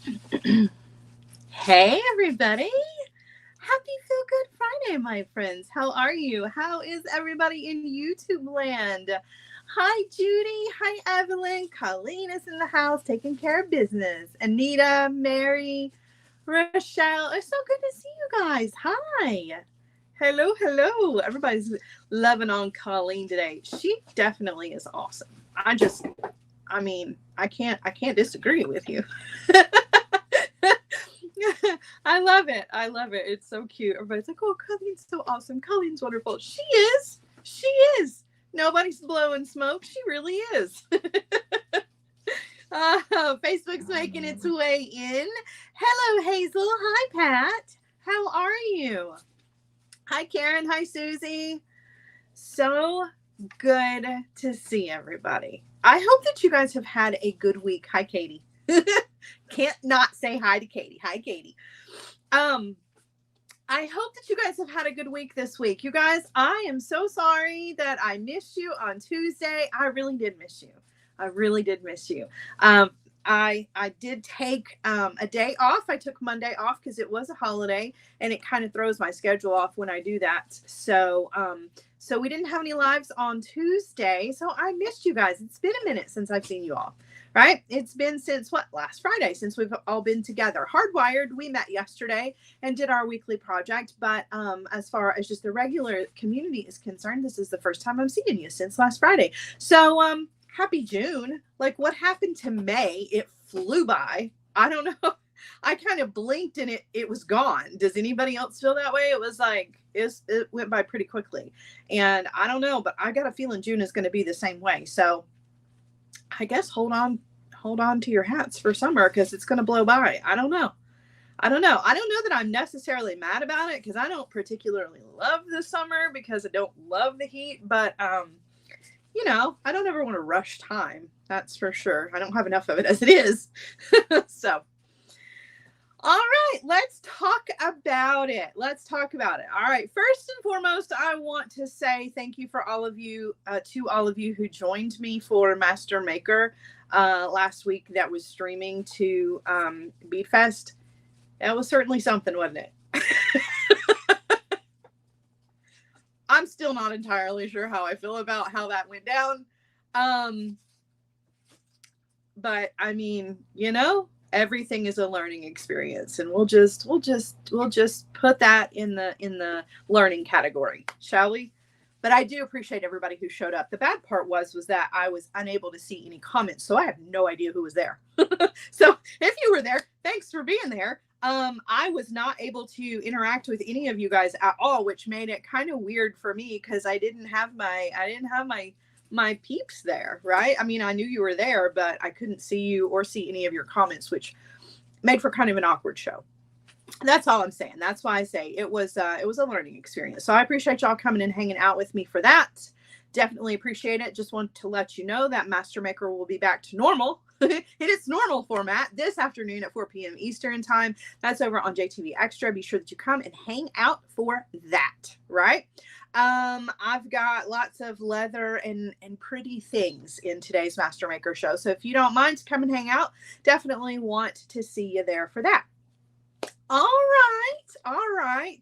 Hey, everybody. Happy Feel Good Friday, my friends. How are you? How is everybody in YouTube land? Hi, Judy. Hi, Evelyn. Colleen is in the house taking care of business. Anita, Mary, Rochelle. It's so good to see you guys. Hi. Hello, hello. Everybody's loving on Colleen today. She definitely is awesome. I can't disagree with you. I love it. I love it. It's so cute. Everybody's like, oh, Colleen's so awesome. Colleen's wonderful. She is. She is. Nobody's blowing smoke. She really is. Facebook's making its way in. Hello, Hazel. Hi, Pat. How are you? Hi, Karen. Hi, Susie. So good to see everybody. I hope that you guys have had a good week. Hi, Katie. Can't not say hi to Katie. Hi, Katie. I hope that you guys have had a good week this week. You guys, I am so sorry that I missed you on Tuesday. I really did miss you. I really did miss you. I did take a day off. I took Monday off because it was a holiday, and it kind of throws my schedule off when I do that. So we didn't have any lives on Tuesday. So I missed you guys. It's been a minute since I've seen you all. Right? It's been since last Friday since we've all been together. Hardwired, we met yesterday and did our weekly project. But as far as just the regular community is concerned, this is the first time I'm seeing you since last Friday. So happy June. Like, what happened to May? It flew by. I don't know. I kind of blinked and it was gone. Does anybody else feel that way? It was like it went by pretty quickly. And I don't know, but I got a feeling June is going to be the same way. So I guess hold on to your hats for summer because it's going to blow by. I don't know. I don't know that I'm necessarily mad about it because I don't particularly love the summer because I don't love the heat. But, I don't ever want to rush time. That's for sure. I don't have enough of it as it is. So, all right, let's talk about it. All right, first and foremost, I want to say thank you for all of you, to all of you who joined me for Master Maker last week. That was streaming to Beatfest. That was certainly something, wasn't it? I'm still not entirely sure how I feel about how that went down. But I mean, everything is a learning experience, and we'll just put that in the learning category, shall we? But I do appreciate everybody who showed up. The bad part was that I was unable to see any comments, so I have no idea who was there. So if you were there, thanks for being there. I was not able to interact with any of you guys at all, which made it kind of weird for me because I didn't have my peeps there, right? I mean, I knew you were there, but I couldn't see you or see any of your comments, which made for kind of an awkward show. That's all I'm saying. That's why I say it was a learning experience. So I appreciate y'all coming and hanging out with me for that. Definitely appreciate it. Just want to let you know that Master Maker will be back to normal. In its normal format this afternoon at 4 p.m. Eastern time. That's over on JTV Extra. Be sure that you come and hang out for that, right? I've got lots of leather and pretty things in today's Master Maker show. So if you don't mind to come and hang out, definitely want to see you there for that. All right.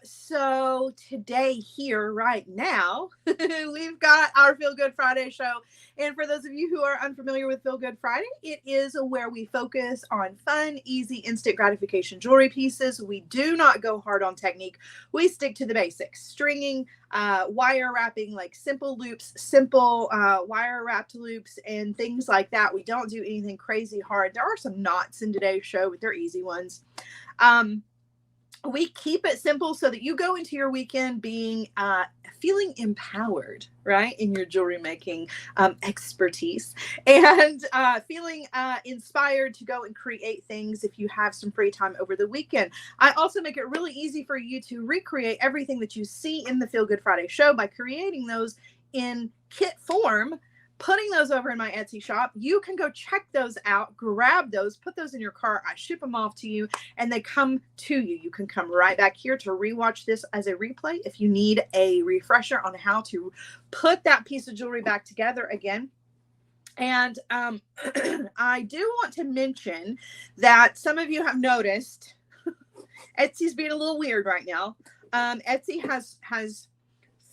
So today, here, right now, we've got our Feel Good Friday show. And for those of you who are unfamiliar with Feel Good Friday, it is where we focus on fun, easy, instant gratification jewelry pieces. We do not go hard on technique. We stick to the basics. Stringing, wire wrapping, like simple loops, simple wire wrapped loops, and things like that. We don't do anything crazy hard. There are some knots in today's show, but they're easy ones. We keep it simple so that you go into your weekend being feeling empowered, right, in your jewelry making expertise, and feeling inspired to go and create things if you have some free time over the weekend. I also make it really easy for you to recreate everything that you see in the Feel Good Friday show by creating those in kit form, putting those over in my Etsy shop. You can go check those out, grab those, put those in your cart. I ship them off to you and they come to you. You can come right back here to rewatch this as a replay if you need a refresher on how to put that piece of jewelry back together again. And I do want to mention that some of you have noticed Etsy's being a little weird right now. Etsy has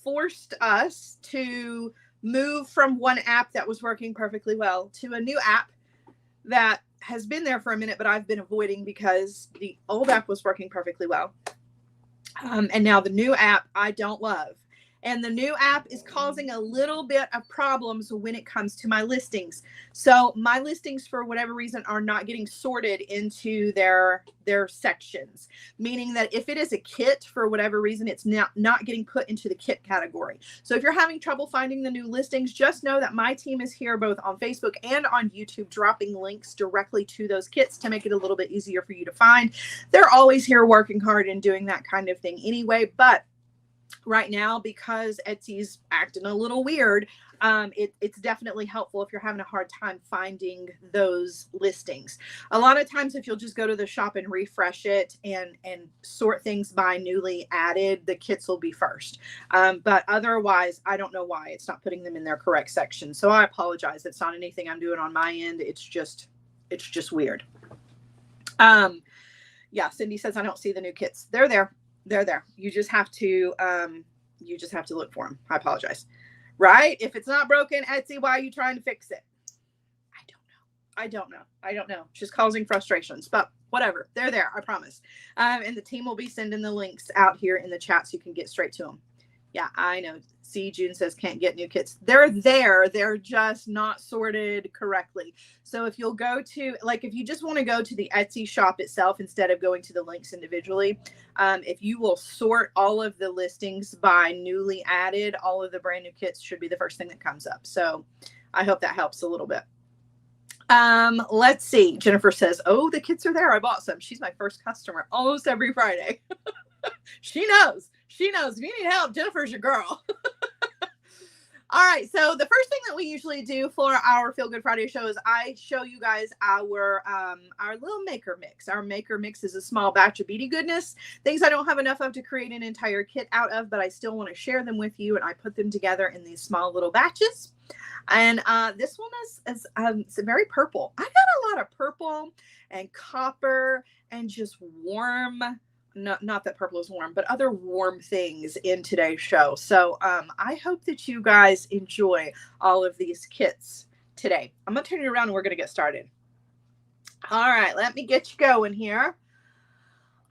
forced us to move from one app that was working perfectly well to a new app that has been there for a minute, but I've been avoiding because the old app was working perfectly well. And now the new app I don't love. And the new app is causing a little bit of problems when it comes to my listings. So my listings, for whatever reason, are not getting sorted into their sections, meaning that if it is a kit, for whatever reason, it's not getting put into the kit category. So if you're having trouble finding the new listings, just know that my team is here both on Facebook and on YouTube, dropping links directly to those kits to make it a little bit easier for you to find. They're always here working hard and doing that kind of thing anyway, but right now, because Etsy's acting a little weird, it's definitely helpful if you're having a hard time finding those listings. A lot of times, if you'll just go to the shop and refresh it and sort things by newly added, the kits will be first. But otherwise, I don't know why it's not putting them in their correct section. So I apologize. It's not anything I'm doing on my end. It's just weird. Yeah, Cindy says I don't see the new kits. They're there. They're there. You just have to look for them. I apologize. Right? If it's not broken, Etsy, why are you trying to fix it? I don't know. It's just causing frustrations, but whatever. They're there. I promise. And the team will be sending the links out here in the chat so you can get straight to them. Yeah, I know. See, June says can't get new kits. They're there. They're just not sorted correctly. So if you'll go to, like, if you just want to go to the Etsy shop itself instead of going to the links individually, if you will sort all of the listings by newly added, all of the brand new kits should be the first thing that comes up. So I hope that helps a little bit. Let's see. Jennifer says, oh, the kits are there. I bought some. She's my first customer almost every Friday. She knows. If you need help, Jennifer's your girl. All right. So the first thing that we usually do for our Feel Good Friday show is I show you guys our little maker mix. Our maker mix is a small batch of beady goodness, things I don't have enough of to create an entire kit out of, but I still want to share them with you. And I put them together in these small little batches. And this one is it's very purple. I got a lot of purple and copper and just warm. Not that purple is warm, but other warm things in today's show. So I hope that you guys enjoy all of these kits today. I'm going to turn it around and we're going to get started. All right, let me get you going here.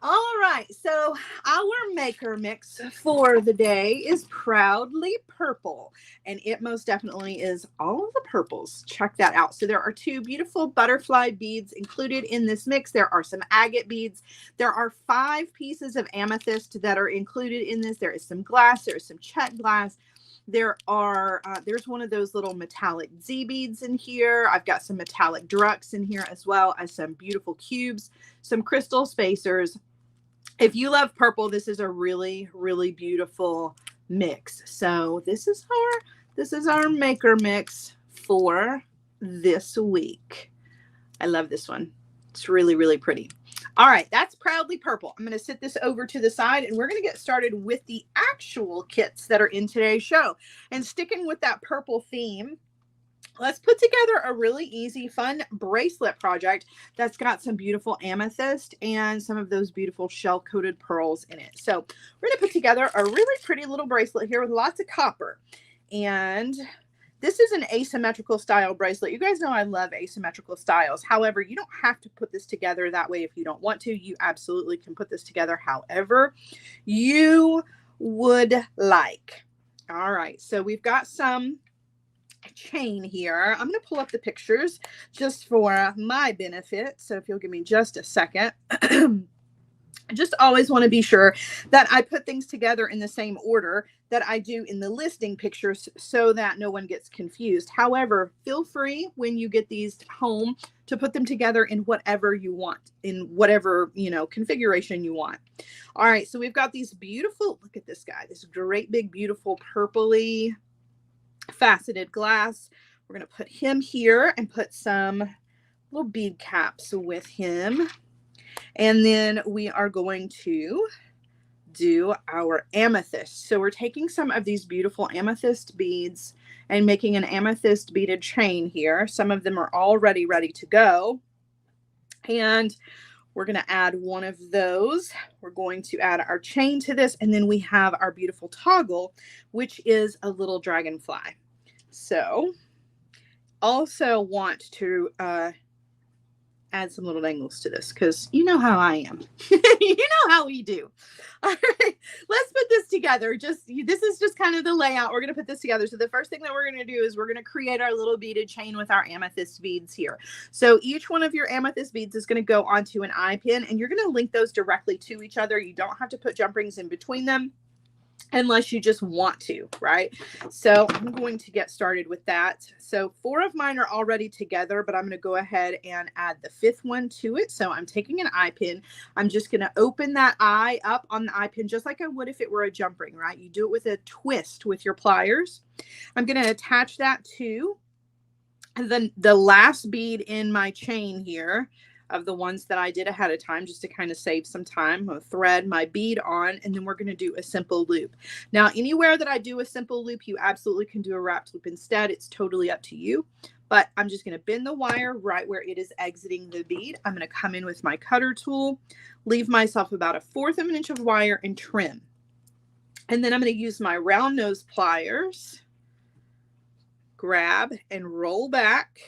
All right, so our maker mix for the day is Proudly Purple, and it most definitely is all of the purples. Check that out. So there are 2 beautiful butterfly beads included in this mix. There are some agate beads. There are 5 pieces of amethyst that are included in this. There is some glass. There is some check glass. There are, there's one of those little metallic Z beads in here. I've got some metallic drucks in here, as well as some beautiful cubes, some crystal spacers. If you love purple, this is a really, really beautiful mix. So this is our maker mix for this week. I love this one. It's really, really pretty. All right, that's Proudly Purple. I'm going to set this over to the side and we're going to get started with the actual kits that are in today's show. And sticking with that purple theme, let's put together a really easy, fun bracelet project that's got some beautiful amethyst and some of those beautiful shell-coated pearls in it. So we're going to put together a really pretty little bracelet here with lots of copper. And this is an asymmetrical style bracelet. You guys know I love asymmetrical styles. However, you don't have to put this together that way if you don't want to. You absolutely can put this together however you would like. All right, so we've got some chain here. I'm going to pull up the pictures just for my benefit. So if you'll give me just a second. I just always want to be sure that I put things together in the same order that I do in the listing pictures so that no one gets confused. However, feel free when you get these home to put them together in whatever you want, in whatever, configuration you want. All right, so we've got these beautiful, look at this guy, this great big beautiful purpley faceted glass. We're going to put him here and put some little bead caps with him. And then we are going to do our amethyst. So we're taking some of these beautiful amethyst beads and making an amethyst beaded chain here. Some of them are already ready to go. And we're going to add one of those. We're going to add our chain to this, and then we have our beautiful toggle, which is a little dragonfly. So also want to add some little dangles to this, because you know how I am. You know how we do. All right, let's put this together. This is just kind of the layout. We're going to put this together. So the first thing that we're going to do is we're going to create our little beaded chain with our amethyst beads here. So each one of your amethyst beads is going to go onto an eye pin, and you're going to link those directly to each other. You don't have to put jump rings in between them unless you just want to, right? So I'm going to get started with that. So 4 of mine are already together, but I'm going to go ahead and add the 5th one to it. So I'm taking an eye pin. I'm just going to open that eye up on the eye pin, just like I would if it were a jump ring, right? You do it with a twist with your pliers. I'm going to attach that to the last bead in my chain here of the ones that I did ahead of time, just to kind of save some time. I'm going to thread my bead on, and then we're going to do a simple loop. Now, anywhere that I do a simple loop, you absolutely can do a wrapped loop instead. It's totally up to you, but I'm just going to bend the wire right where it is exiting the bead. I'm going to come in with my cutter tool, leave myself about 1/4 of an inch of wire, and trim. And then I'm going to use my round nose pliers, grab and roll back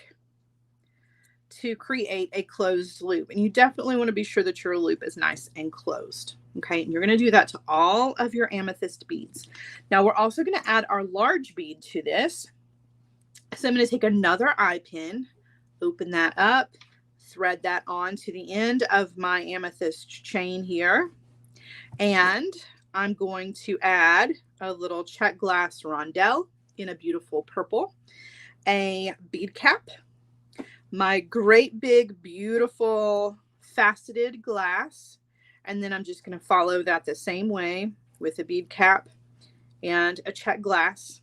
to create a closed loop. And you definitely want to be sure that your loop is nice and closed. Okay, and you're going to do that to all of your amethyst beads. Now we're also going to add our large bead to this. So I'm going to take another eye pin, open that up, thread that on to the end of my amethyst chain here. And I'm going to add a little check glass rondelle in a beautiful purple, a bead cap, my great big beautiful faceted glass, and then I'm just going to follow that the same way with a bead cap and a check glass.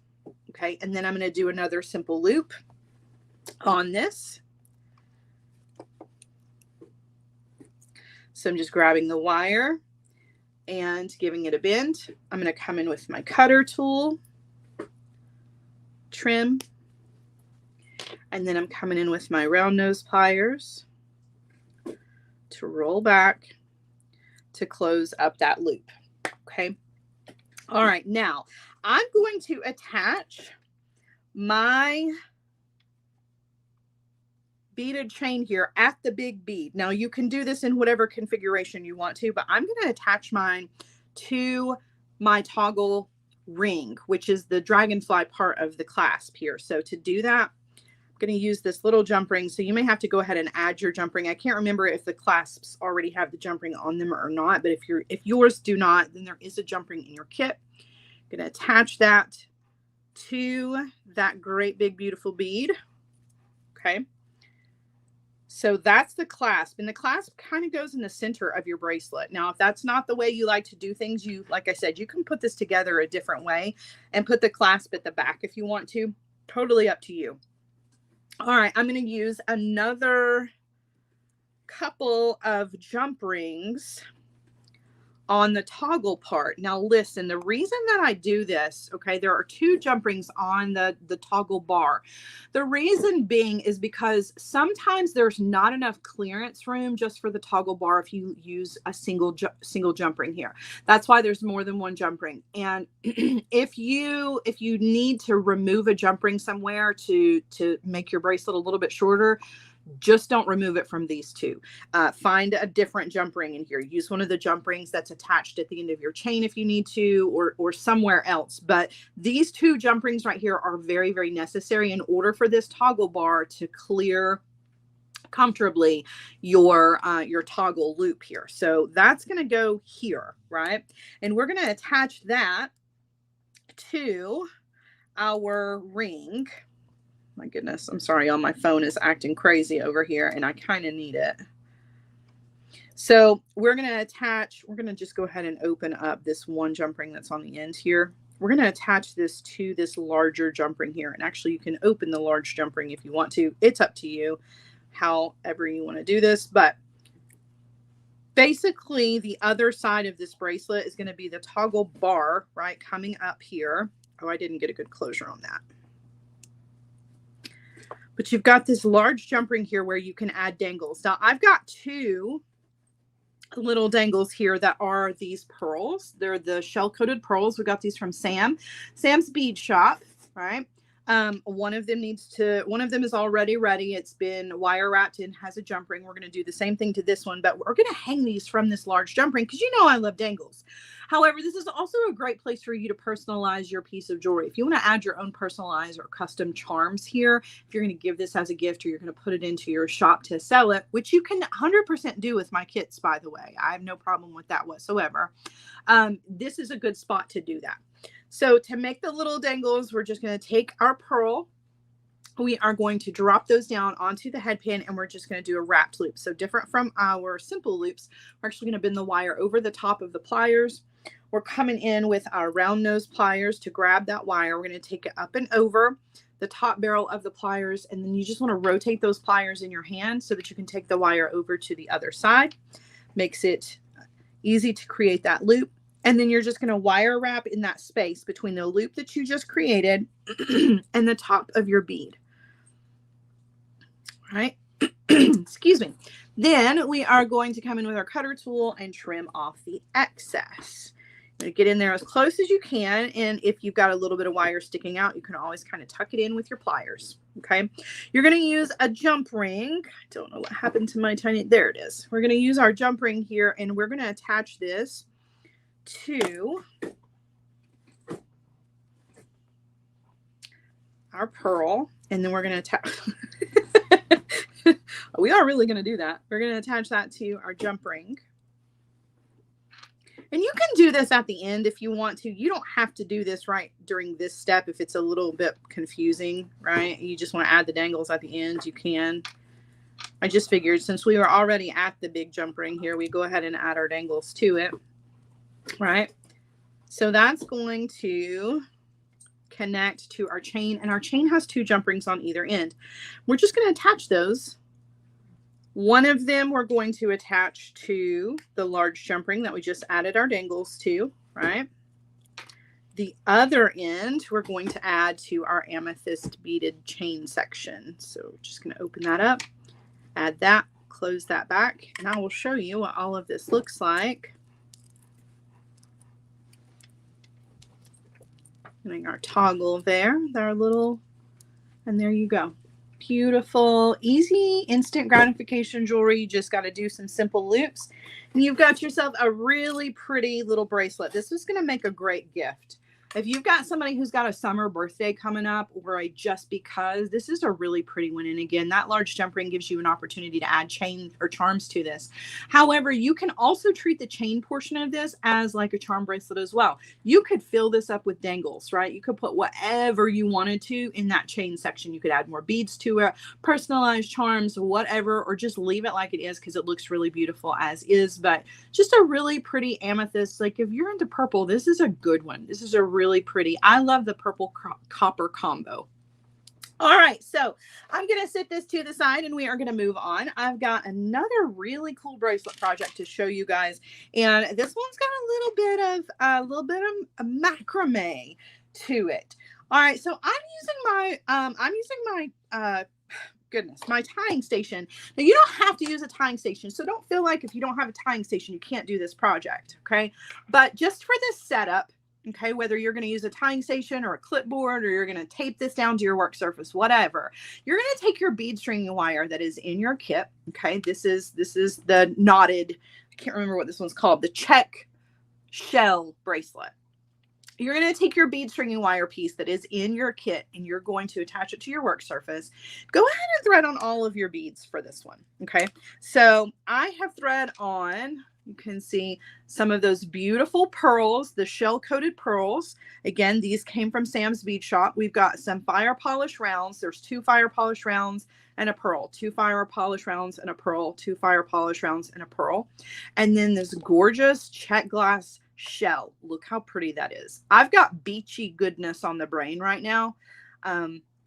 Okay, and then I'm going to do another simple loop on this. So I'm just grabbing the wire and giving it a bend. I'm going to come in with my cutter tool, trim, and then I'm coming in with my round nose pliers to roll back to close up that loop. Okay. All right. Now I'm going to attach my beaded chain here at the big bead. Now you can do this in whatever configuration you want to, but I'm going to attach mine to my toggle ring, which is the dragonfly part of the clasp here. So to do that, going to use this little jump ring. So you may have to go ahead and add your jump ring. I can't remember if the clasps already have the jump ring on them or not, but if yours do not, then there is a jump ring in your kit. I'm going to attach that to that great big beautiful bead. Okay. So that's the clasp, and the clasp kind of goes in the center of your bracelet. Now, if that's not the way you like to do things, like I said, you can put this together a different way and put the clasp at the back if you want to. Totally up to you. All right, I'm going to use another couple of jump rings on the toggle part. Now listen, the reason that I do this, okay, there are 2 jump rings on the toggle bar. The reason being is because sometimes there's not enough clearance room just for the toggle bar if you use a single jump ring here. That's why there's more than 1 jump ring. And if you need to remove a jump ring somewhere to make your bracelet a little bit shorter, just don't remove it from these 2. Find a different jump ring in here. Use one of the jump rings that's attached at the end of your chain if you need to, or somewhere else. But these 2 jump rings right here are very, very necessary in order for this toggle bar to clear comfortably your toggle loop here. So that's going to go here, right? And we're going to attach that to our ring. My goodness, I'm sorry, all my phone is acting crazy over here and I kind of need it. So we're going to just go ahead and open up this 1 jump ring that's on the end here. We're going to attach this to this larger jump ring here. And actually you can open the large jump ring if you want to. It's up to you, however you want to do this. But basically the other side of this bracelet is going to be the toggle bar, right, coming up here. Oh, I didn't get a good closure on that. But you've got this large jump ring here where you can add dangles. Now I've got 2 little dangles here that are these pearls. They're the shell-coated pearls. We got these from Sam's Bead Shop, right? One of them is already ready. It's been wire wrapped and has a jump ring. We're going to do the same thing to this one, but we're going to hang these from this large jump ring because you know I love dangles. However, this is also a great place for you to personalize your piece of jewelry. If you want to add your own personalized or custom charms here, if you're going to give this as a gift or you're going to put it into your shop to sell it, which you can 100% do with my kits, by the way. I have no problem with that whatsoever. This is a good spot to do that. So to make the little dangles, we're just going to take our pearl. We are going to drop those down onto the headpin and we're just going to do a wrapped loop. So different from our simple loops, we're actually going to bend the wire over the top of the pliers. We're coming in with our round nose pliers to grab that wire. We're going to take it up and over the top barrel of the pliers. And then you just want to rotate those pliers in your hand so that you can take the wire over to the other side. Makes it easy to create that loop. And then you're just going to wire wrap in that space between the loop that you just created and the top of your bead. All right. Excuse me. Then we are going to come in with our cutter tool and trim off the excess. You're going to get in there as close as you can. And if you've got a little bit of wire sticking out, you can always kind of tuck it in with your pliers. Okay. You're going to use a jump ring. I don't know what happened to my tiny, there it is. We're going to use our jump ring here and we're going to attach this to our pearl, and then we're going to attach we are really going to do that. We're going to attach that to our jump ring, and you can do this at the end if you want to. You don't have to do this right during this step if it's a little bit confusing, right? You just want to add the dangles at the end, you can. I just figured since we were already at the big jump ring here, we go ahead and add our dangles to it. Right. So that's going to connect to our chain, and our chain has 2 jump rings on either end. We're just going to attach those. One of them we're going to attach to the large jump ring that we just added our dangles to, right? The other end we're going to add to our amethyst beaded chain section. So we're just going to open that up, add that, close that back, and I will show you what all of this looks like. Doing our toggle there, our little, and there you go. Beautiful, easy, instant gratification jewelry. You just got to do some simple loops and you've got yourself a really pretty little bracelet. This is going to make a great gift. If you've got somebody who's got a summer birthday coming up or a just because, this is a really pretty one. And again, that large jump ring gives you an opportunity to add chain or charms to this. However, you can also treat the chain portion of this as like a charm bracelet as well. You could fill this up with dangles, right? You could put whatever you wanted to in that chain section. You could add more beads to it, personalized charms, whatever, or just leave it like it is because it looks really beautiful as is. But just a really pretty amethyst. Like if you're into purple, this is a good one. This is a really pretty. I love the purple copper combo. All right, so I'm going to set this to the side and we are going to move on. I've got another really cool bracelet project to show you guys, and this one's got a little bit of macrame to it. All right, so I'm using my my tying station. Now you don't have to use a tying station, so don't feel like if you don't have a tying station you can't do this project, okay? But just for this setup, okay, whether you're going to use a tying station or a clipboard or you're going to tape this down to your work surface, whatever, you're going to take your bead stringing wire that is in your kit. Okay, this is the knotted, I can't remember what this one's called, the check shell bracelet. You're going to take your bead stringing wire piece that is in your kit and you're going to attach it to your work surface. Go ahead and thread on all of your beads for this one. Okay, so I have thread on, you can see some of those beautiful pearls, the shell-coated pearls. Again, these came from Sam's Bead Shop. We've got some fire polish rounds. There's 2 fire polish rounds and a pearl, 2 fire polish rounds and a pearl, 2 fire polish rounds and a pearl. And then this gorgeous check glass shell. Look how pretty that is. I've got beachy goodness on the brain right now.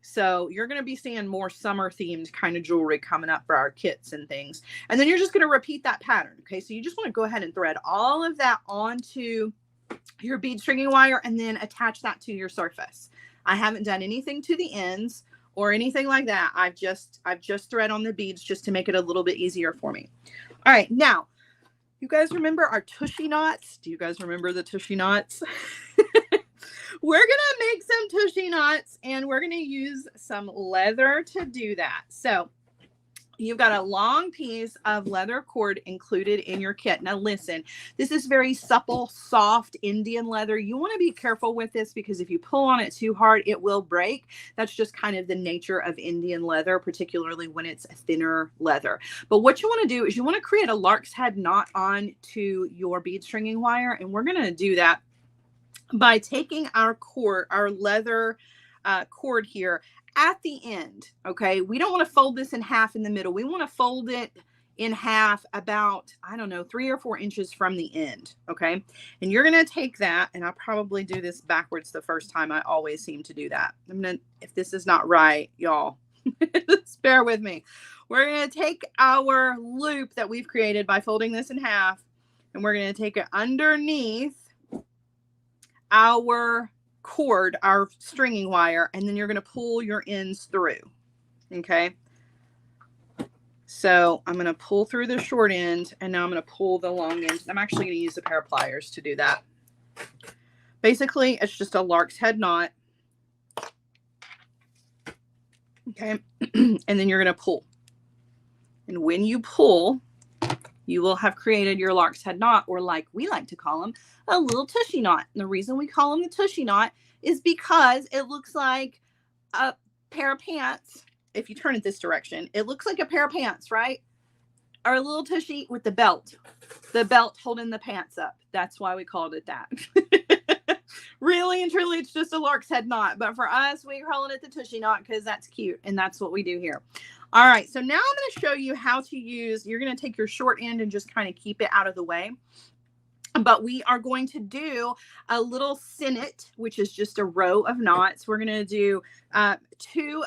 So you're going to be seeing more summer themed kind of jewelry coming up for our kits and things. And then you're just going to repeat that pattern. Okay. So you just want to go ahead and thread all of that onto your bead stringing wire and then attach that to your surface. I haven't done anything to the ends or anything like that. I've just thread on the beads just to make it a little bit easier for me. All right, now, you guys remember our tushy knots? Do you guys remember the tushy knots? We're going to make some tushy knots, and we're going to use some leather to do that. So you've got a long piece of leather cord included in your kit. Now listen, this is very supple, soft Indian leather. You want to be careful with this because if you pull on it too hard, it will break. That's just kind of the nature of Indian leather, particularly when it's a thinner leather. But what you want to do is you want to create a lark's head knot onto your bead stringing wire, and we're going to do that by taking our cord, our leather cord here at the end. Okay, we don't want to fold this in half in the middle. We want to fold it in half about, I don't know, 3 or 4 inches from the end. Okay, and you're going to take that, and I'll probably do this backwards the first time. I always seem to do that. I'm gonna, if this is not right, y'all, just bear with me. We're going to take our loop that we've created by folding this in half, and we're going to take it underneath our cord, our stringing wire, and then you're going to pull your ends through. Okay, so I'm going to pull through the short end, and now I'm going to pull the long end. I'm actually going to use a pair of pliers to do that. Basically, it's just a lark's head knot. Okay, and then you're going to pull, and when you pull, you will have created your lark's head knot, or like we like to call them, a little tushy knot. And the reason we call them the tushy knot is because it looks like a pair of pants. If you turn it this direction, it looks like a pair of pants, right? Or a little tushy with the belt holding the pants up. That's why we called it that. Really and truly, it's just a lark's head knot. But for us, we're calling it the tushy knot because that's cute. And that's what we do here. All right, so now I'm going to show you how to use, you're going to take your short end and just kind of keep it out of the way. But we are going to do a little sinnet, which is just a row of knots. We're going to do two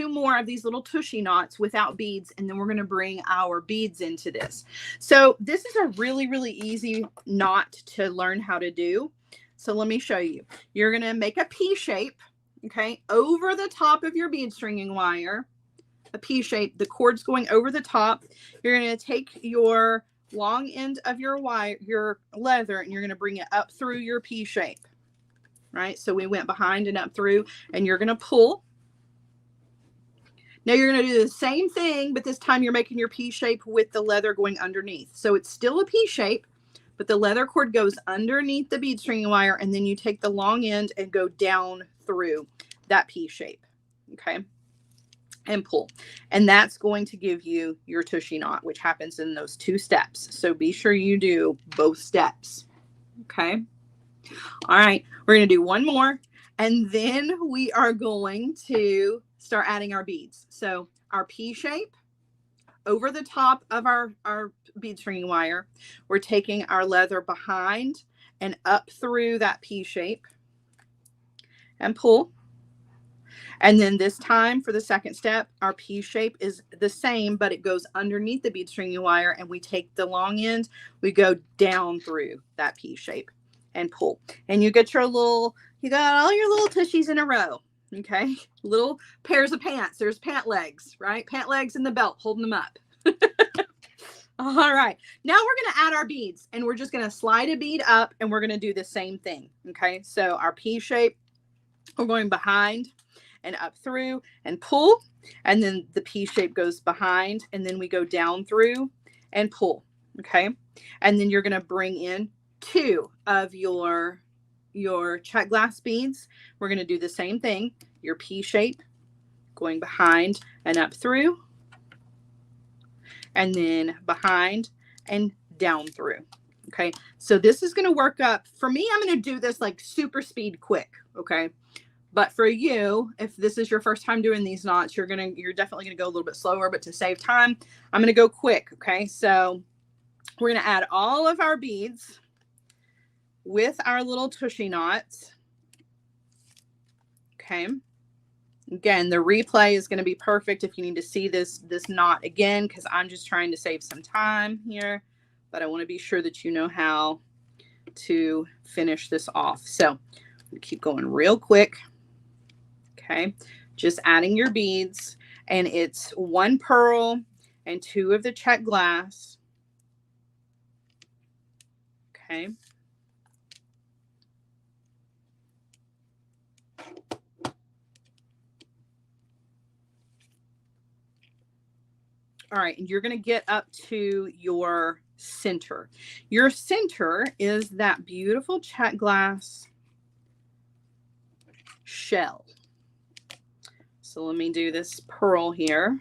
more of these little tushy knots without beads, and then we're going to bring our beads into this. So this is a really, really easy knot to learn how to do. So let me show you. You're going to make a P shape, okay, over the top of your bead stringing wire. A P shape, the cord's going over the top. You're going to take your long end of your wire, your leather, and you're going to bring it up through your P shape. Right? So we went behind and up through, and you're going to pull. Now you're going to do the same thing, but this time you're making your P shape with the leather going underneath. So it's still a P shape, but the leather cord goes underneath the bead stringing wire, and then you take the long end and go down through that P shape. Okay? And pull, and that's going to give you your tushy knot, which happens in those 2 steps. So be sure you do both steps. Okay. All right, we're going to do one more, and then we are going to start adding our beads. So our P shape over the top of our bead stringing wire, we're taking our leather behind and up through that P shape and pull. And then this time for the second step, our P shape is the same, but it goes underneath the bead stringing wire, and we take the long end, we go down through that P shape and pull. And you get your little, you got all your little tushies in a row. Okay. Little pairs of pants. There's pant legs, right? Pant legs and the belt holding them up. All right. Now we're going to add our beads, and we're just going to slide a bead up, and we're going to do the same thing. Okay. So our P shape, we're going behind and up through and pull, and then the P shape goes behind, and then we go down through and pull. Okay, and then you're going to bring in 2 of your check glass beads. We're going to do the same thing, your P shape going behind and up through, and then behind and down through. Okay, so this is going to work up for me. I'm going to do this like super speed quick. Okay, but for you, if this is your first time doing these knots, you're definitely gonna go a little bit slower, but to save time, I'm gonna go quick. Okay, so we're gonna add all of our beads with our little tushy knots. Okay, again, the replay is gonna be perfect if you need to see this knot again, because I'm just trying to save some time here, but I want to be sure that you know how to finish this off. So keep going real quick. Okay, just adding your beads, and it's 1 pearl and 2 of the check glass. Okay. All right, and you're going to get up to your center. Your center is that beautiful check glass shell. So let me do this pearl here.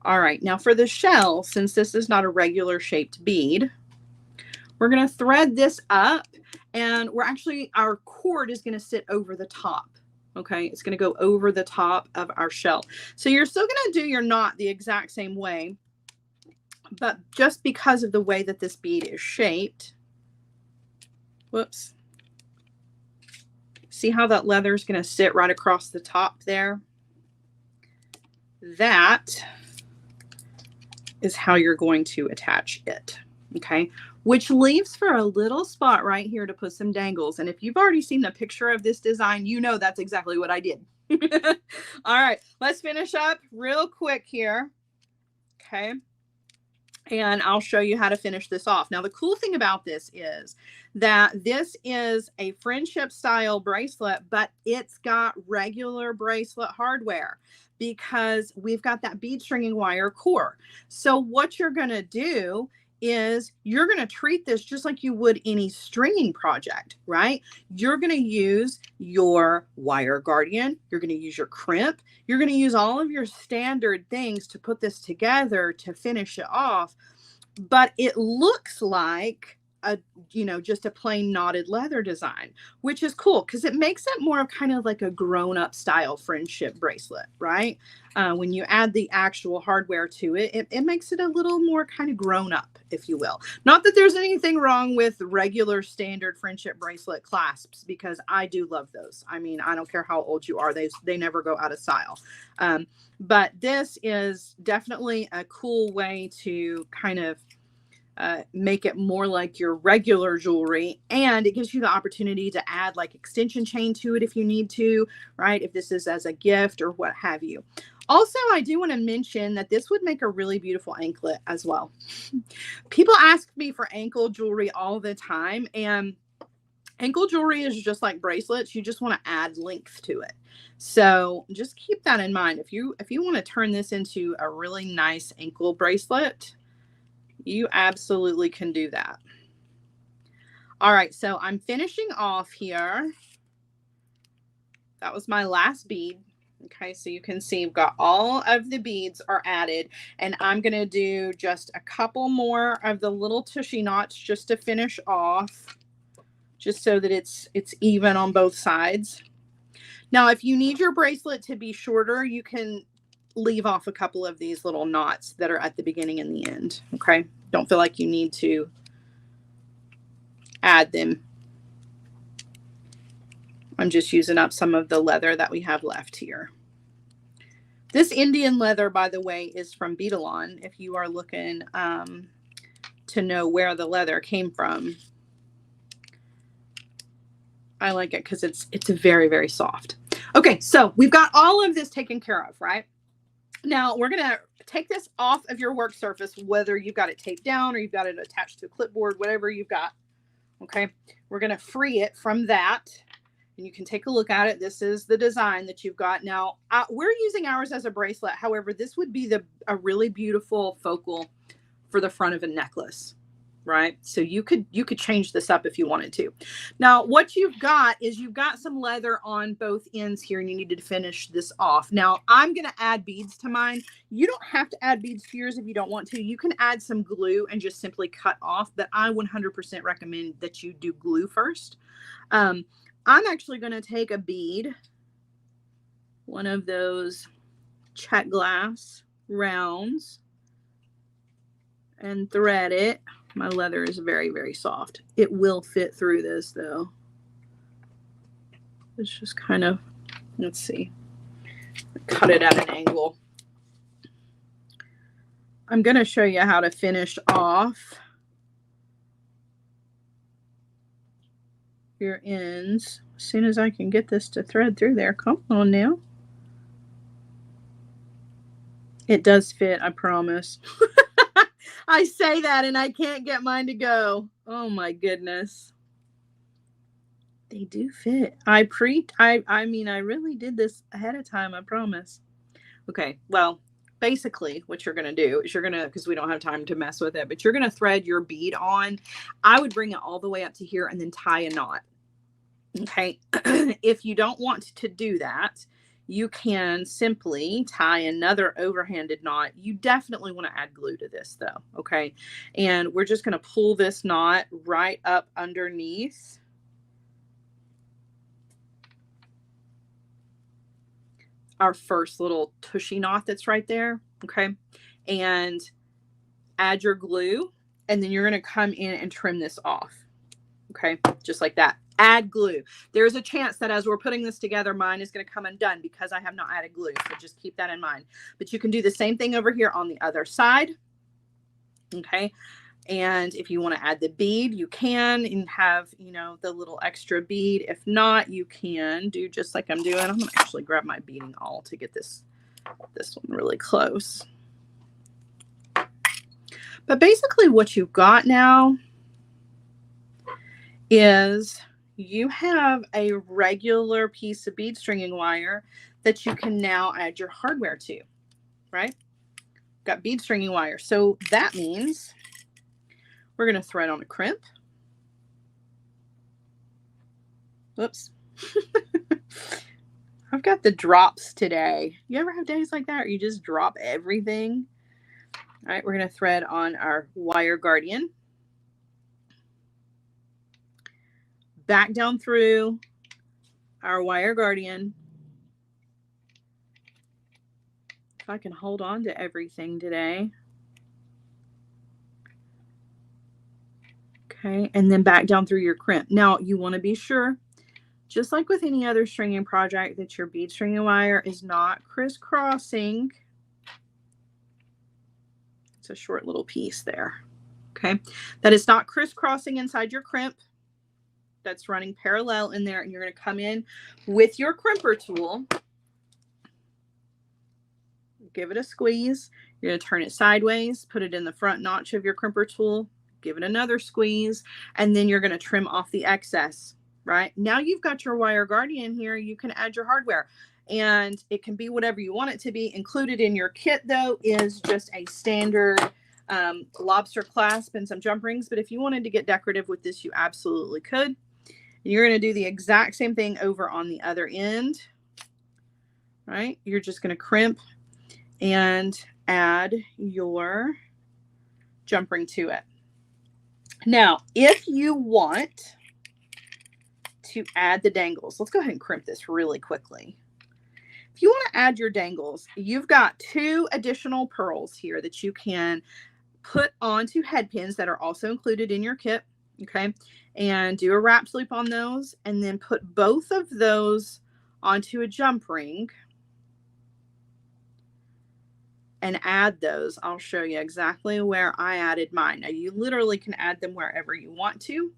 All right, now for the shell, since this is not a regular shaped bead, we're going to thread this up, and our cord is going to sit over the top. Okay, it's going to go over the top of our shell. So you're still going to do your knot the exact same way, but just because of the way that this bead is shaped, whoops, see how that leather is going to sit right across the top there? That is how you're going to attach it. Okay, which leaves for a little spot right here to put some dangles. And if you've already seen the picture of this design, you know that's exactly what I did. All right, let's finish up real quick here. Okay. And I'll show you how to finish this off. Now, the cool thing about this is that this is a friendship style bracelet, but it's got regular bracelet hardware because we've got that bead stringing wire core. So what you're going to do is you're going to treat this just like you would any stringing project, right? You're going to use your wire guardian. You're going to use your crimp. You're going to use all of your standard things to put this together to finish it off. But it looks like just a plain knotted leather design, which is cool because it makes it more of kind of like a grown-up style friendship bracelet, right? When you add the actual hardware to it, it makes it a little more kind of grown up, if you will. Not that there's anything wrong with regular standard friendship bracelet clasps, because I do love those. I mean, I don't care how old you are, they never go out of style. But this is definitely a cool way to kind of make it more like your regular jewelry, and it gives you the opportunity to add like extension chain to it if you need to, right? If this is as a gift or what have you. Also, I do want to mention that this would make a really beautiful anklet as well. People ask me for ankle jewelry all the time, and ankle jewelry is just like bracelets. You just want to add length to it. So just keep that in mind. If you want to turn this into a really nice ankle bracelet, you absolutely can do that. All right, so I'm finishing off here. That was my last bead. Okay, so you can see I've got all of the beads are added, and I'm going to do just a couple more of the little tushy knots just to finish off, just so that it's even on both sides. Now, if you need your bracelet to be shorter, you can leave off a couple of these little knots that are at the beginning and the end. Okay, don't feel like you need to add them. I'm just using up some of the leather that we have left here. This Indian leather, by the way, is from Beadalon. If you are looking to know where the leather came from, I like it because it's very, very soft. Okay, so we've got all of this taken care of, right? Now we're going to take this off of your work surface, whether you've got it taped down or you've got it attached to a clipboard, whatever you've got. Okay, we're going to free it from that, and you can take a look at it. This is the design that you've got. Now, we're using ours as a bracelet. However, this would be a really beautiful focal for the front of a necklace, right? So you could change this up if you wanted to. Now, what you've got is you've got some leather on both ends here, and you need to finish this off. Now, I'm going to add beads to mine. You don't have to add beads to yours if you don't want to. You can add some glue and just simply cut off, but I 100% recommend that you do glue first. I'm actually going to take a bead, one of those check glass rounds, and thread it. My leather is very, very soft. It will fit through this though. It's just kind of, let's see, cut it at an angle. I'm going to show you how to finish off your ends. as soon as I can get this to thread through there. Come on now. It does fit, I promise. I say that and I can't get mine to go. Oh my goodness. They do fit. I mean, I really did this ahead of time, I promise. Okay, well, basically what you're going to do is you're going to, because we don't have time to mess with it, but you're going to thread your bead on. I would bring it all the way up to here and then tie a knot. Okay. If you don't want to do that, you can simply tie another overhanded knot. You definitely want to add glue to this though. Okay. And we're just going to pull this knot right up underneath. Our first little tushy knot that's right there. Okay. And add your glue, and then you're going to come in and trim this off. Okay. Just like that. Add glue. There's a chance that as we're putting this together, mine is going to come undone because I have not added glue. So just keep that in mind. But you can do the same thing over here on the other side. Okay. And if you want to add the bead, you can, and have, you know, the little extra bead. If not, you can do just like I'm doing. I'm going to actually grab my beading awl to get this one really close. But basically what you've got now is you have a regular piece of bead stringing wire that you can now add your hardware to, right? Got bead stringing wire. So that means we're going to thread on a crimp. Whoops. I've got the drops today. You ever have days like that, or you just drop everything? All right, we're going to thread on our wire guardian. Back down through our wire guardian. If I can hold on to everything today. Okay, and then back down through your crimp. Now, you want to be sure, just like with any other stringing project, that your bead stringing wire is not crisscrossing. It's a short little piece there. Okay, that is not crisscrossing inside your crimp. That's running parallel in there, and you're going to come in with your crimper tool. Give it a squeeze. You're going to turn it sideways, put it in the front notch of your crimper tool, give it another squeeze, and then you're going to trim off the excess. Right now you've got your wire guardian here. You can add your hardware, and it can be whatever you want it to be. Included in your kit though is just a standard lobster clasp and some jump rings. But if you wanted to get decorative with this, you absolutely could. And you're going to do the exact same thing over on the other end. Right, you're just going to crimp and add your jump ring to it. Now, if you want to add the dangles, let's go ahead and crimp this really quickly. If you want to add your dangles, you've got 2 additional pearls here that you can put onto head pins that are also included in your kit. Okay, and do a wrap loop on those, and then put both of those onto a jump ring and add those. I'll show you exactly where I added mine. Now, you literally can add them wherever you want to.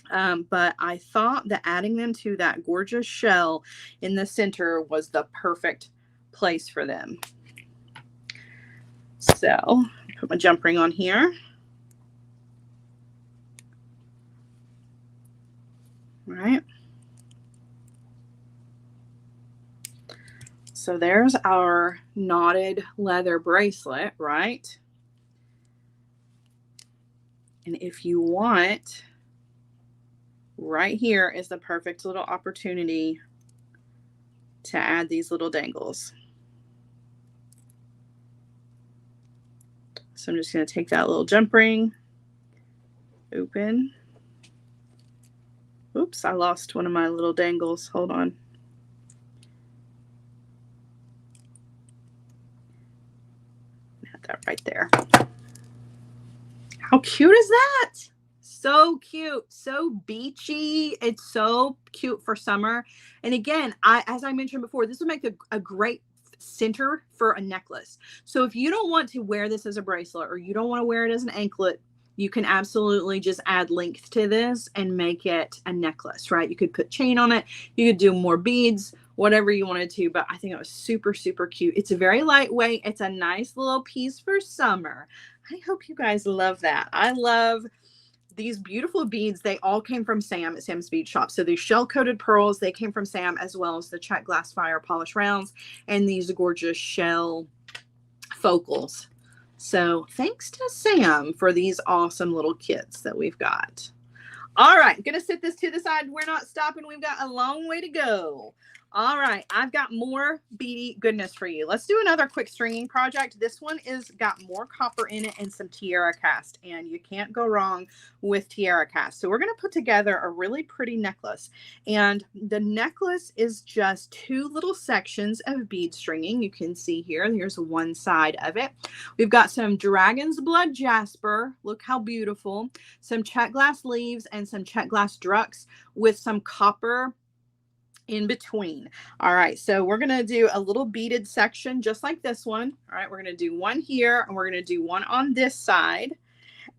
But I thought that adding them to that gorgeous shell in the center was the perfect place for them. So put my jump ring on here. All right. So there's our knotted leather bracelet, right? And if you want, right here is the perfect little opportunity to add these little dangles. So I'm just going to take that little jump ring, open. Oops, I lost one of my little dangles. Hold on. Have that right there. How cute is that? So cute, so beachy. It's so cute for summer. And again, as I mentioned before, this would make a great center for a necklace. So if you don't want to wear this as a bracelet, or you don't want to wear it as an anklet, you can absolutely just add length to this and make it a necklace, right? You could put chain on it. You could do more beads, whatever you wanted to, but I think it was super, super cute. It's a very lightweight. It's a nice little piece for summer. I hope you guys love that. I love these beautiful beads. They all came from Sam at Sam's Bead Shop. So these shell-coated pearls, they came from Sam, as well as the check glass fire polish rounds and these gorgeous shell focals. So thanks to Sam for these awesome little kits that we've got. All right, gonna set this to the side. We're not stopping. We've got a long way to go. All right, I've got more beady goodness for you. Let's do another quick stringing project. This one is got more copper in it and some TierraCast, and you can't go wrong with TierraCast. So we're gonna put together a really pretty necklace, and the necklace is just 2 little sections of bead stringing. You can see here, here's one side of it. We've got some dragon's blood jasper. Look how beautiful. Some check glass leaves and some check glass drucks with some copper in between. All right, so we're going to do a little beaded section just like this one. All right, we're going to do one here and we're going to do one on this side.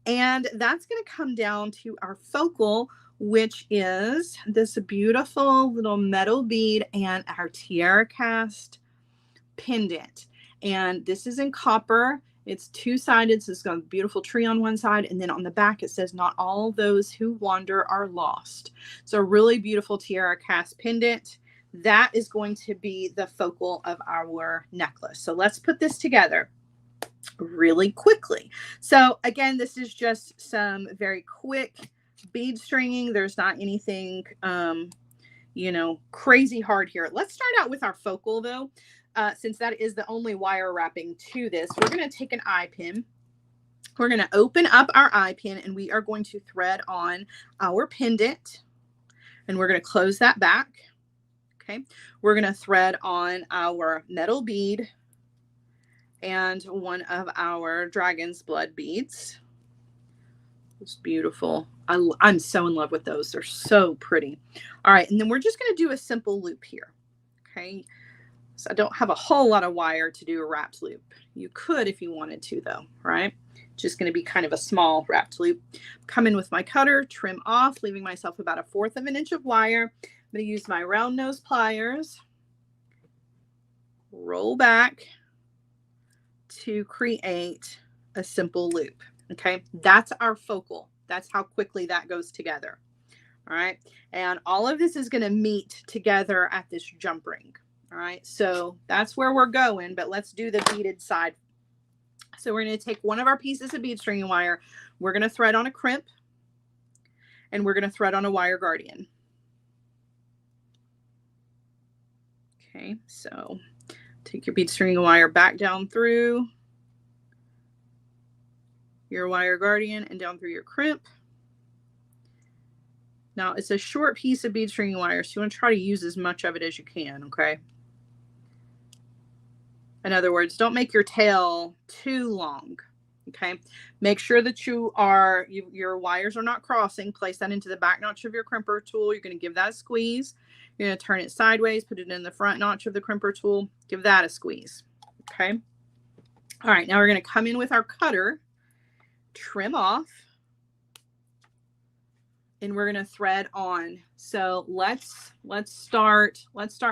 And that's going to come down to our focal, which is this beautiful little metal bead and our TierraCast pendant. And this is in copper. It's 2-sided, so it's got a beautiful tree on one side, and then on the back it says, "Not all those who wander are lost." So a really beautiful TierraCast pendant. That is going to be the focal of our necklace. So let's put this together really quickly. So again, this is just some very quick bead stringing. There's not anything, you know, crazy hard here. Let's start out with our focal though. Since that is the only wire wrapping to this, we're going to take an eye pin. We're going to open up our eye pin and we are going to thread on our pendant, and we're going to close that back. Okay. We're going to thread on our metal bead and one of our dragon's blood beads. It's beautiful. I'm so in love with those. They're so pretty. All right. And then we're just going to do a simple loop here. Okay. So I don't have a whole lot of wire to do a wrapped loop. You could if you wanted to though, right? Just going to be kind of a small wrapped loop. Come in with my cutter, trim off, leaving myself about 1/4 of an inch of wire. I'm going to use my round nose pliers, roll back to create a simple loop. Okay, that's our focal. That's how quickly that goes together. All right, and all of this is going to meet together at this jump ring. All right, so that's where we're going, but let's do the beaded side. So we're going to take one of our pieces of bead stringing wire. We're going to thread on a crimp, and we're going to thread on a wire guardian. Okay, so take your bead stringing wire back down through your wire guardian and down through your crimp. Now it's a short piece of bead stringing wire, so you want to try to use as much of it as you can, okay? In other words, don't make your tail too long, okay? Make sure that your wires are not crossing. Place that into the back notch of your crimper tool. You're going to give that a squeeze. You're going to turn it sideways, put it in the front notch of the crimper tool. Give that a squeeze, okay? All right, now we're going to come in with our cutter, trim off, and we're going to thread on. So let's start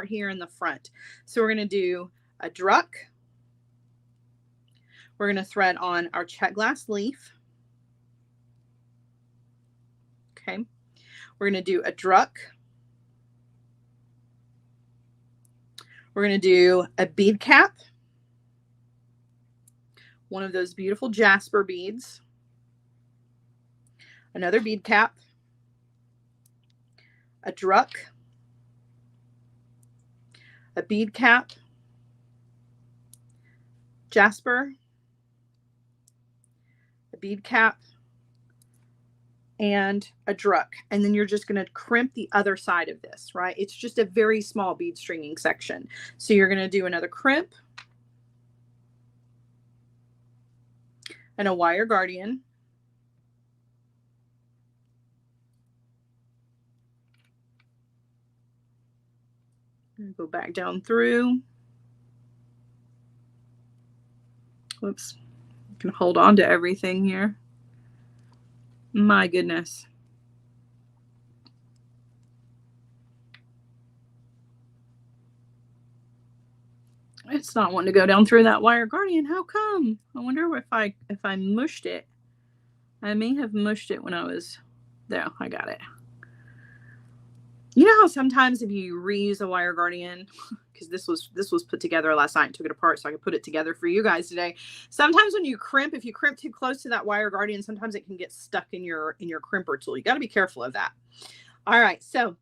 here in the front. So we're going to do a druck. We're going to thread on our check glass leaf. Okay. We're going to do a druck. We're going to do a bead cap. One of those beautiful jasper beads. Another bead cap. A druck. A bead cap. Jasper, a bead cap, and a druck. And then you're just going to crimp the other side of this, right? It's just a very small bead stringing section. So you're going to do another crimp and a wire guardian. Go back down through. Whoops, you can hold on to everything here. My goodness. It's not wanting to go down through that wire guardian. How come? I wonder if I mushed it. I may have mushed it when I was there. I got it. You know how sometimes if you reuse a wire guardian, because this was put together last night and took it apart so I could put it together for you guys today. Sometimes when you crimp, if you crimp too close to that wire guardian, sometimes it can get stuck in your crimper tool. You got to be careful of that. All right, so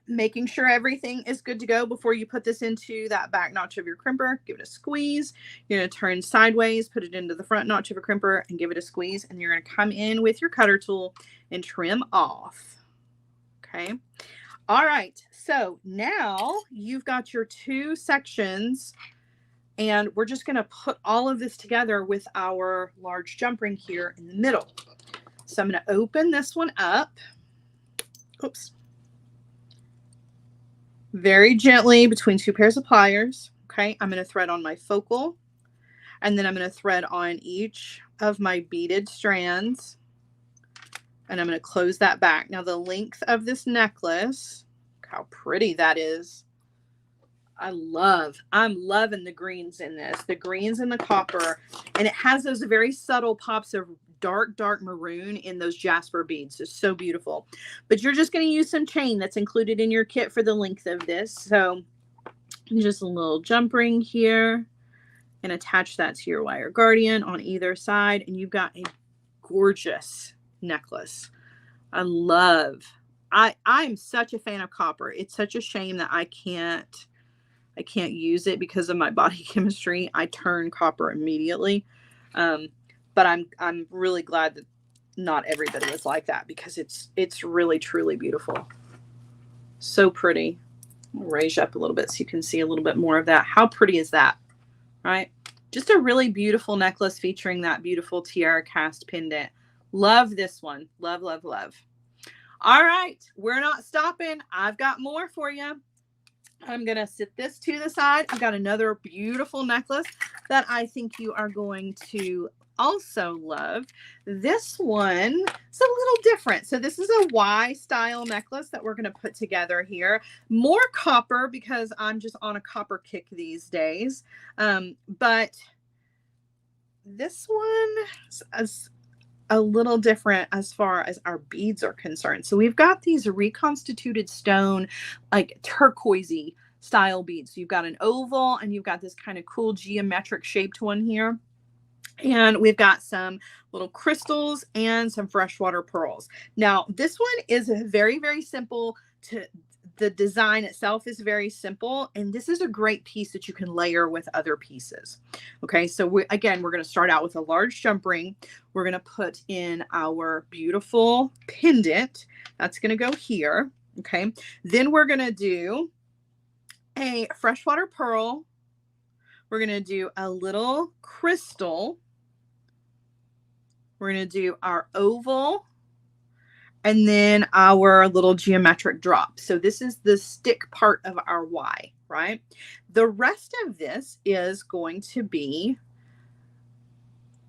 making sure everything is good to go before you put this into that back notch of your crimper. Give it a squeeze. You're going to turn sideways, put it into the front notch of a crimper and give it a squeeze. And you're going to come in with your cutter tool and trim off. Okay. All right. So now you've got your two sections and we're just going to put all of this together with our large jump ring here in the middle. So I'm going to open this one up. Oops. Very gently between two pairs of pliers. Okay, I'm going to thread on my focal and then I'm going to thread on each of my beaded strands and I'm going to close that back. Now the length of this necklace, look how pretty that is. I'm loving the greens in this, the greens and the copper, and it has those very subtle pops of dark maroon in those jasper beads. It's so beautiful. But you're just going to use some chain that's included in your kit for the length of this. So just a little jump ring here and attach that to your wire guardian on either side. And you've got a gorgeous necklace. I'm such a fan of copper. It's such a shame that I can't use it because of my body chemistry. I turn copper immediately. But I'm really glad that not everybody is like that because it's really, truly beautiful. So pretty. I'll raise you up a little bit so you can see a little bit more of that. How pretty is that? Right? Just a really beautiful necklace featuring that beautiful TierraCast pendant. Love this one. Love, love, love. All right. We're not stopping. I've got more for you. I'm going to sit this to the side. I've got another beautiful necklace that I think you are going to also love. This one is a little different. So this is a Y style necklace that we're going to put together here. More copper because I'm just on a copper kick these days. But this one is a little different as far as our beads are concerned. So we've got these reconstituted stone, like turquoisey style beads. So you've got an oval and you've got this kind of cool geometric shaped one here. And we've got some little crystals and some freshwater pearls. Now, this one is very, very simple. The design itself is very simple. And this is a great piece that you can layer with other pieces. Okay, so we're going to start out with a large jump ring. We're going to put in our beautiful pendant. That's going to go here. Okay, then we're going to do a freshwater pearl. We're going to do a little crystal. We're going to do our oval and then our little geometric drop. So this is the stick part of our Y, right? The rest of this is going to be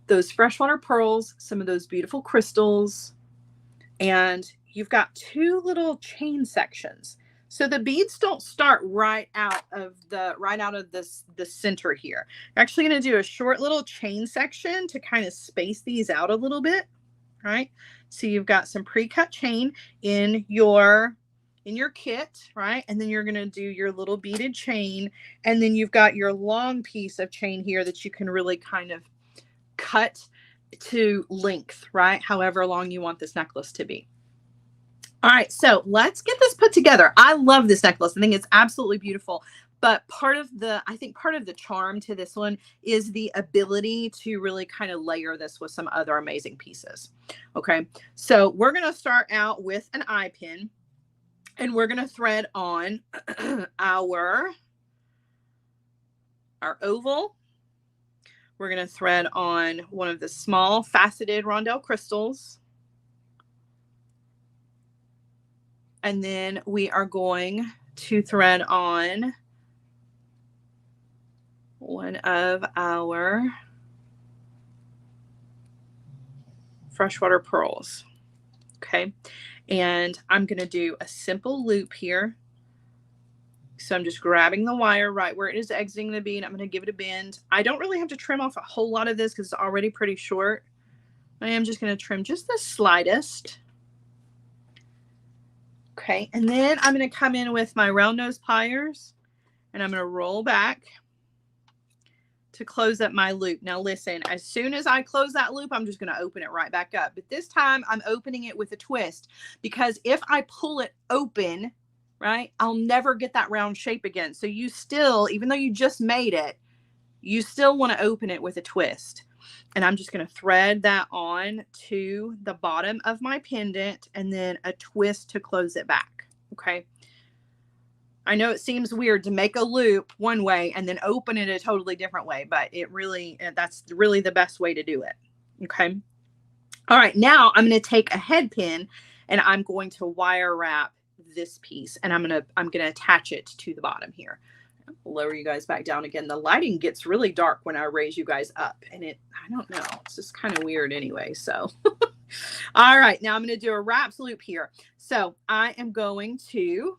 those freshwater pearls, some of those beautiful crystals, and you've got two little chain sections. So the beads don't start right out of the center here. You're actually going to do a short little chain section to kind of space these out a little bit, right? So you've got some pre-cut chain in your kit, right? And then you're going to do your little beaded chain, and then you've got your long piece of chain here that you can really kind of cut to length, right? However long you want this necklace to be. All right, so let's get this put together. I love this necklace. I think it's absolutely beautiful. But part of the charm to this one is the ability to really kind of layer this with some other amazing pieces. Okay, so we're going to start out with an eye pin, and we're going to thread on our oval. We're going to thread on one of the small faceted rondelle crystals. And then we are going to thread on one of our freshwater pearls. Okay. And I'm going to do a simple loop here. So I'm just grabbing the wire right where it is exiting the bead. I'm going to give it a bend. I don't really have to trim off a whole lot of this because it's already pretty short. I am just going to trim just the slightest. Okay, and then I'm going to come in with my round nose pliers and I'm going to roll back to close up my loop. Now listen, as soon as I close that loop, I'm just going to open it right back up. But this time I'm opening it with a twist, because if I pull it open, right, I'll never get that round shape again. So you still, even though you just made it, you still want to open it with a twist. And I'm just going to thread that on to the bottom of my pendant and then a twist to close it back. Okay. I know it seems weird to make a loop one way and then open it a totally different way, but that's really the best way to do it. Okay. All right. Now I'm going to take a head pin and I'm going to wire wrap this piece and I'm going to attach it to the bottom here. I'll lower you guys back down again. The lighting gets really dark when I raise you guys up and I don't know, it's just kind of weird anyway. So, all right, now I'm going to do a wraps loop here. So I am going to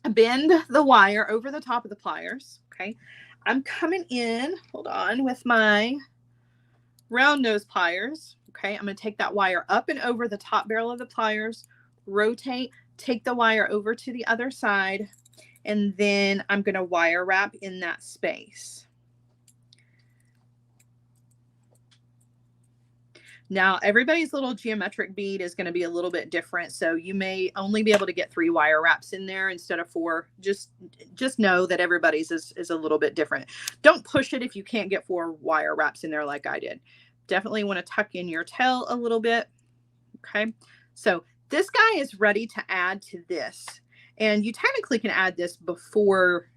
bend the wire over the top of the pliers. Okay. I'm coming in, hold on, with my round nose pliers. Okay. I'm going to take that wire up and over the top barrel of the pliers, rotate, take the wire over to the other side, and then I'm going to wire wrap in that space. Now, everybody's little geometric bead is going to be a little bit different. So you may only be able to get 3 wire wraps in there instead of 4. Just know that everybody's is a little bit different. Don't push it if you can't get 4 wire wraps in there like I did. Definitely want to tuck in your tail a little bit. Okay. So this guy is ready to add to this. And you technically can add this before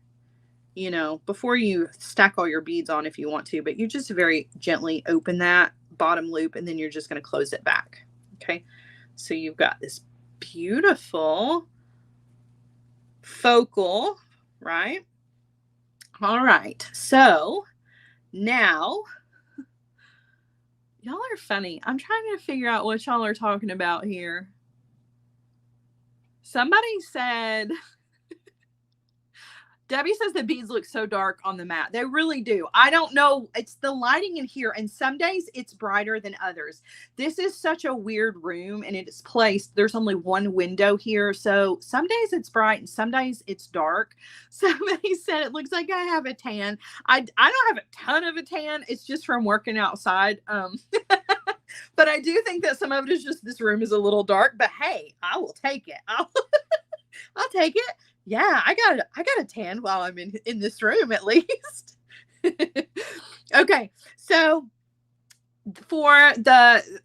you stack all your beads on if you want to, but you just very gently open that bottom loop and then you're just going to close it back. Okay. So you've got this beautiful focal, right? All right. So now y'all are funny. I'm trying to figure out what y'all are talking about here. Somebody said, Debbie says the beads look so dark on the mat. They really do. I don't know. It's the lighting in here. And some days it's brighter than others. This is such a weird room and it's placed. There's only one window here. So some days it's bright and some days it's dark. Somebody said it looks like I have a tan. I don't have a ton of a tan. It's just from working outside. But I do think that some of it is just this room is a little dark. But hey, I will take it. I'll take it. Yeah, I got a tan while I'm in this room at least. Okay, so for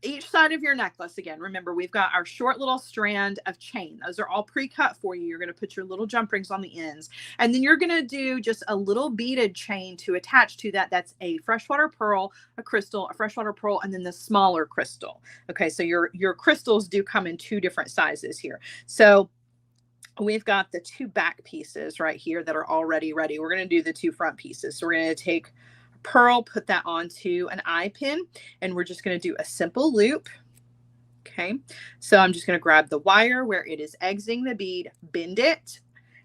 each side of your necklace, again, remember we've got our short little strand of chain. Those are all pre-cut for you. You're going to put your little jump rings on the ends, and then you're going to do just a little beaded chain to attach to that. That's a freshwater pearl, a crystal, a freshwater pearl, and then the smaller crystal. Okay, so your crystals do come in 2 different sizes here. So we've got the 2 back pieces right here that are already ready. We're going to do the 2 front pieces. So we're going to take a pearl, put that onto an eye pin, and we're just going to do a simple loop. Okay. So I'm just going to grab the wire where it is exiting the bead, bend it,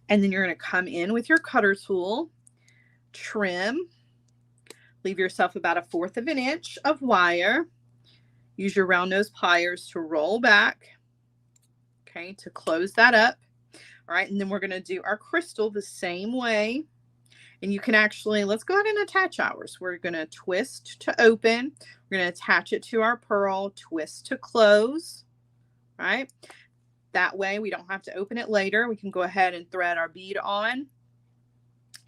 and then you're going to come in with your cutter tool, trim, leave yourself about 1/4 of an inch of wire, use your round nose pliers to roll back, okay, to close that up. All right, and then we're going to do our crystal the same way. And you can actually, let's go ahead and attach ours. We're going to twist to open. We're going to attach it to our pearl, twist to close, right? That way we don't have to open it later. We can go ahead and thread our bead on.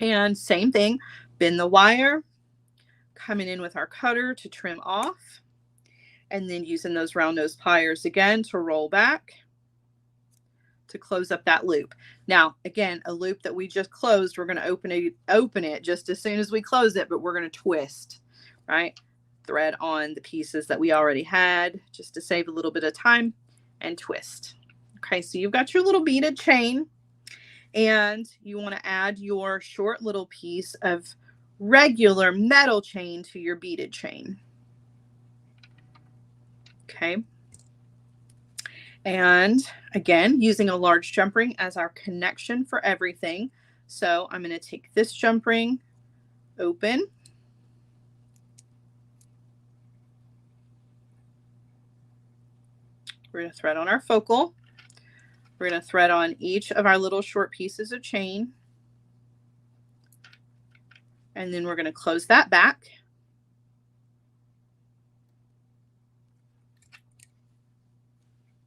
And same thing, bend the wire, coming in with our cutter to trim off, and then using those round nose pliers again to roll back, to close up that loop. Now, again, a loop that we just closed, we're going to open it just as soon as we close it, but we're going to twist, right? Thread on the pieces that we already had just to save a little bit of time and twist. Okay, so you've got your little beaded chain and you want to add your short little piece of regular metal chain to your beaded chain. Okay. And again, using a large jump ring as our connection for everything. So I'm going to take this jump ring, open. We're going to thread on our focal. We're going to thread on each of our little short pieces of chain. And then we're going to close that back.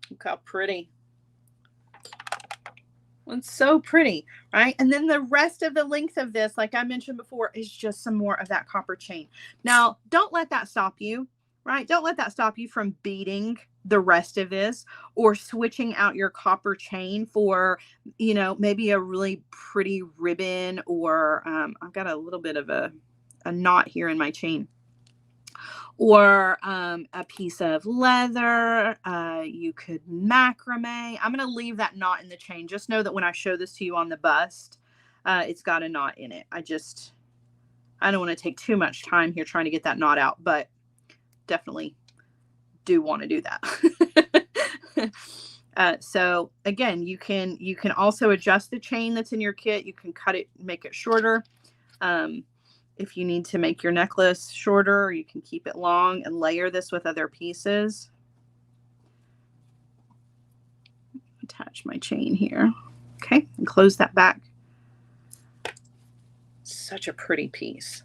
Look how pretty. It's so pretty, right? And then the rest of the length of this, like I mentioned before, is just some more of that copper chain. Now, don't let that stop you, right? Don't let that stop you from beading the rest of this or switching out your copper chain for, you know, maybe a really pretty ribbon, or I've got a little bit of a knot here in my chain, or a piece of leather. You could macrame. I'm going to leave that knot in the chain. Just know that when I show this to you on the bust, it's got a knot in it. I don't want to take too much time here trying to get that knot out, but definitely do want to do that. So again, you can also adjust the chain that's in your kit. You can cut it, make it shorter. If you need to make your necklace shorter, you can keep it long and layer this with other pieces. Attach my chain here. Okay, and close that back. Such a pretty piece.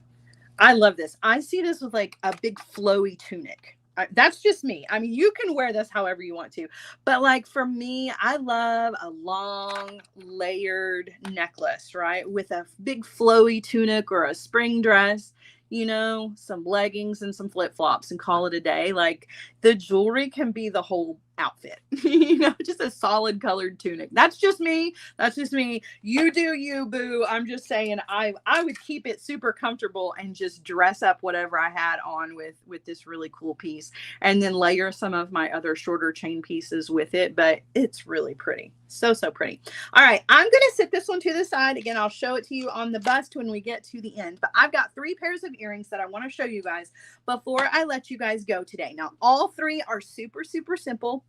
I love this. I see this with like a big flowy tunic. That's just me. I mean, you can wear this however you want to, but like for me, I love a long layered necklace, right? With a big flowy tunic or a spring dress, you know, some leggings and some flip-flops, and call it a day. Like the jewelry can be the whole outfit, you know, just a solid colored tunic. That's just me. That's just me. You do you, boo. I'm just saying I would keep it super comfortable and just dress up whatever I had on with this really cool piece, and then layer some of my other shorter chain pieces with it. But it's really pretty. So pretty. All right, I'm going to sit this one to the side. Again, I'll show it to you on the bust when we get to the end. But I've got 3 pairs of earrings that I want to show you guys before I let you guys go today. Now, all 3 are super simple,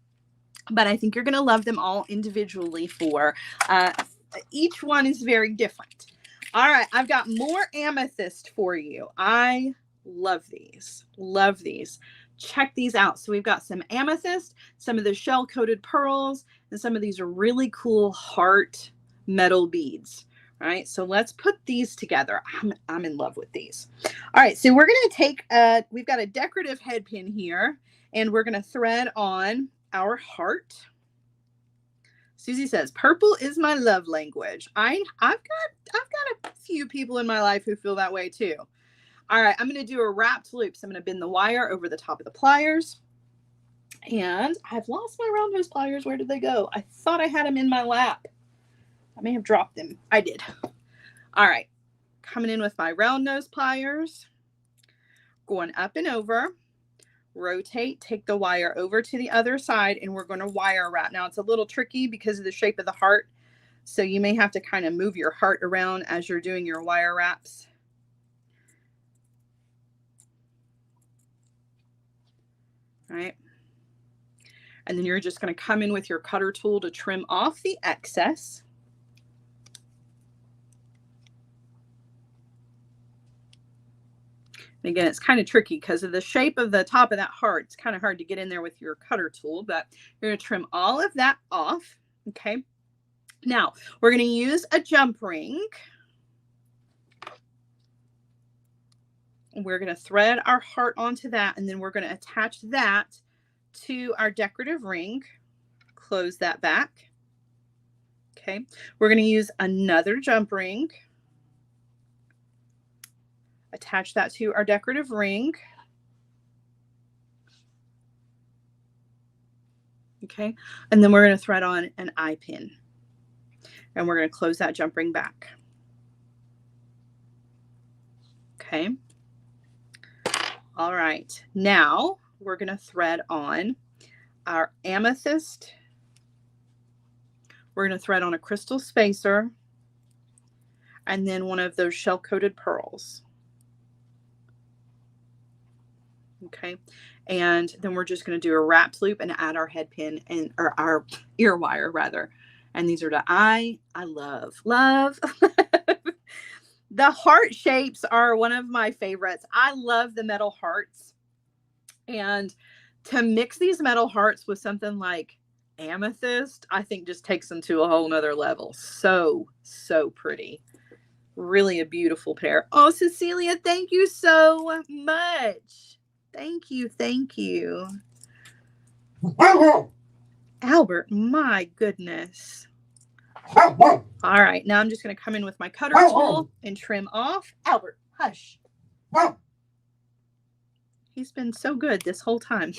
but I think you're going to love them all individually for each one is very different. All right, I've got more amethyst for you. I love these. Love these. Check these out. So we've got some amethyst, some of the shell coated pearls, and some of these are really cool heart metal beads. All right, so let's put these together. I'm in love with these. All right, so we're going to take we've got a decorative head pin here, and we're going to thread on our heart. Susie says, purple is my love language. I've got a few people in my life who feel that way too. All right, I'm going to do a wrapped loop. So I'm going to bend the wire over the top of the pliers. And I've lost my round nose pliers. Where did they go? I thought I had them in my lap. I may have dropped them. I did. All right, coming in with my round nose pliers, going up and over. Rotate, take the wire over to the other side, and we're going to wire wrap. Now it's a little tricky because of the shape of the heart, so you may have to kind of move your heart around as you're doing your wire wraps. All right, and then you're just going to come in with your cutter tool to trim off the excess. And again, it's kind of tricky because of the shape of the top of that heart. It's kind of hard to get in there with your cutter tool, but you're going to trim all of that off. Okay. Now we're going to use a jump ring. We're going to thread our heart onto that, and then we're going to attach that to our decorative ring. Close that back. Okay. We're going to use another jump ring. Attach that to our decorative ring. Okay, and then we're going to thread on an eye pin, and we're going to close that jump ring back. Okay. All right, now we're going to thread on our amethyst. We're going to thread on a crystal spacer, and then one of those shell coated pearls. Okay, And then we're just going to do a wrapped loop and add our head pin and or our ear wire rather. And these are the I love. The heart shapes are one of my favorites. I love the metal hearts. And to mix these metal hearts with something like amethyst, I think just takes them to a whole nother level. So pretty. Really a beautiful pair. Oh, Cecilia, thank you so much. Thank you. Albert, my goodness. All right, now I'm just going to come in with my cutter tool and trim off. Albert, hush. He's been so good this whole time.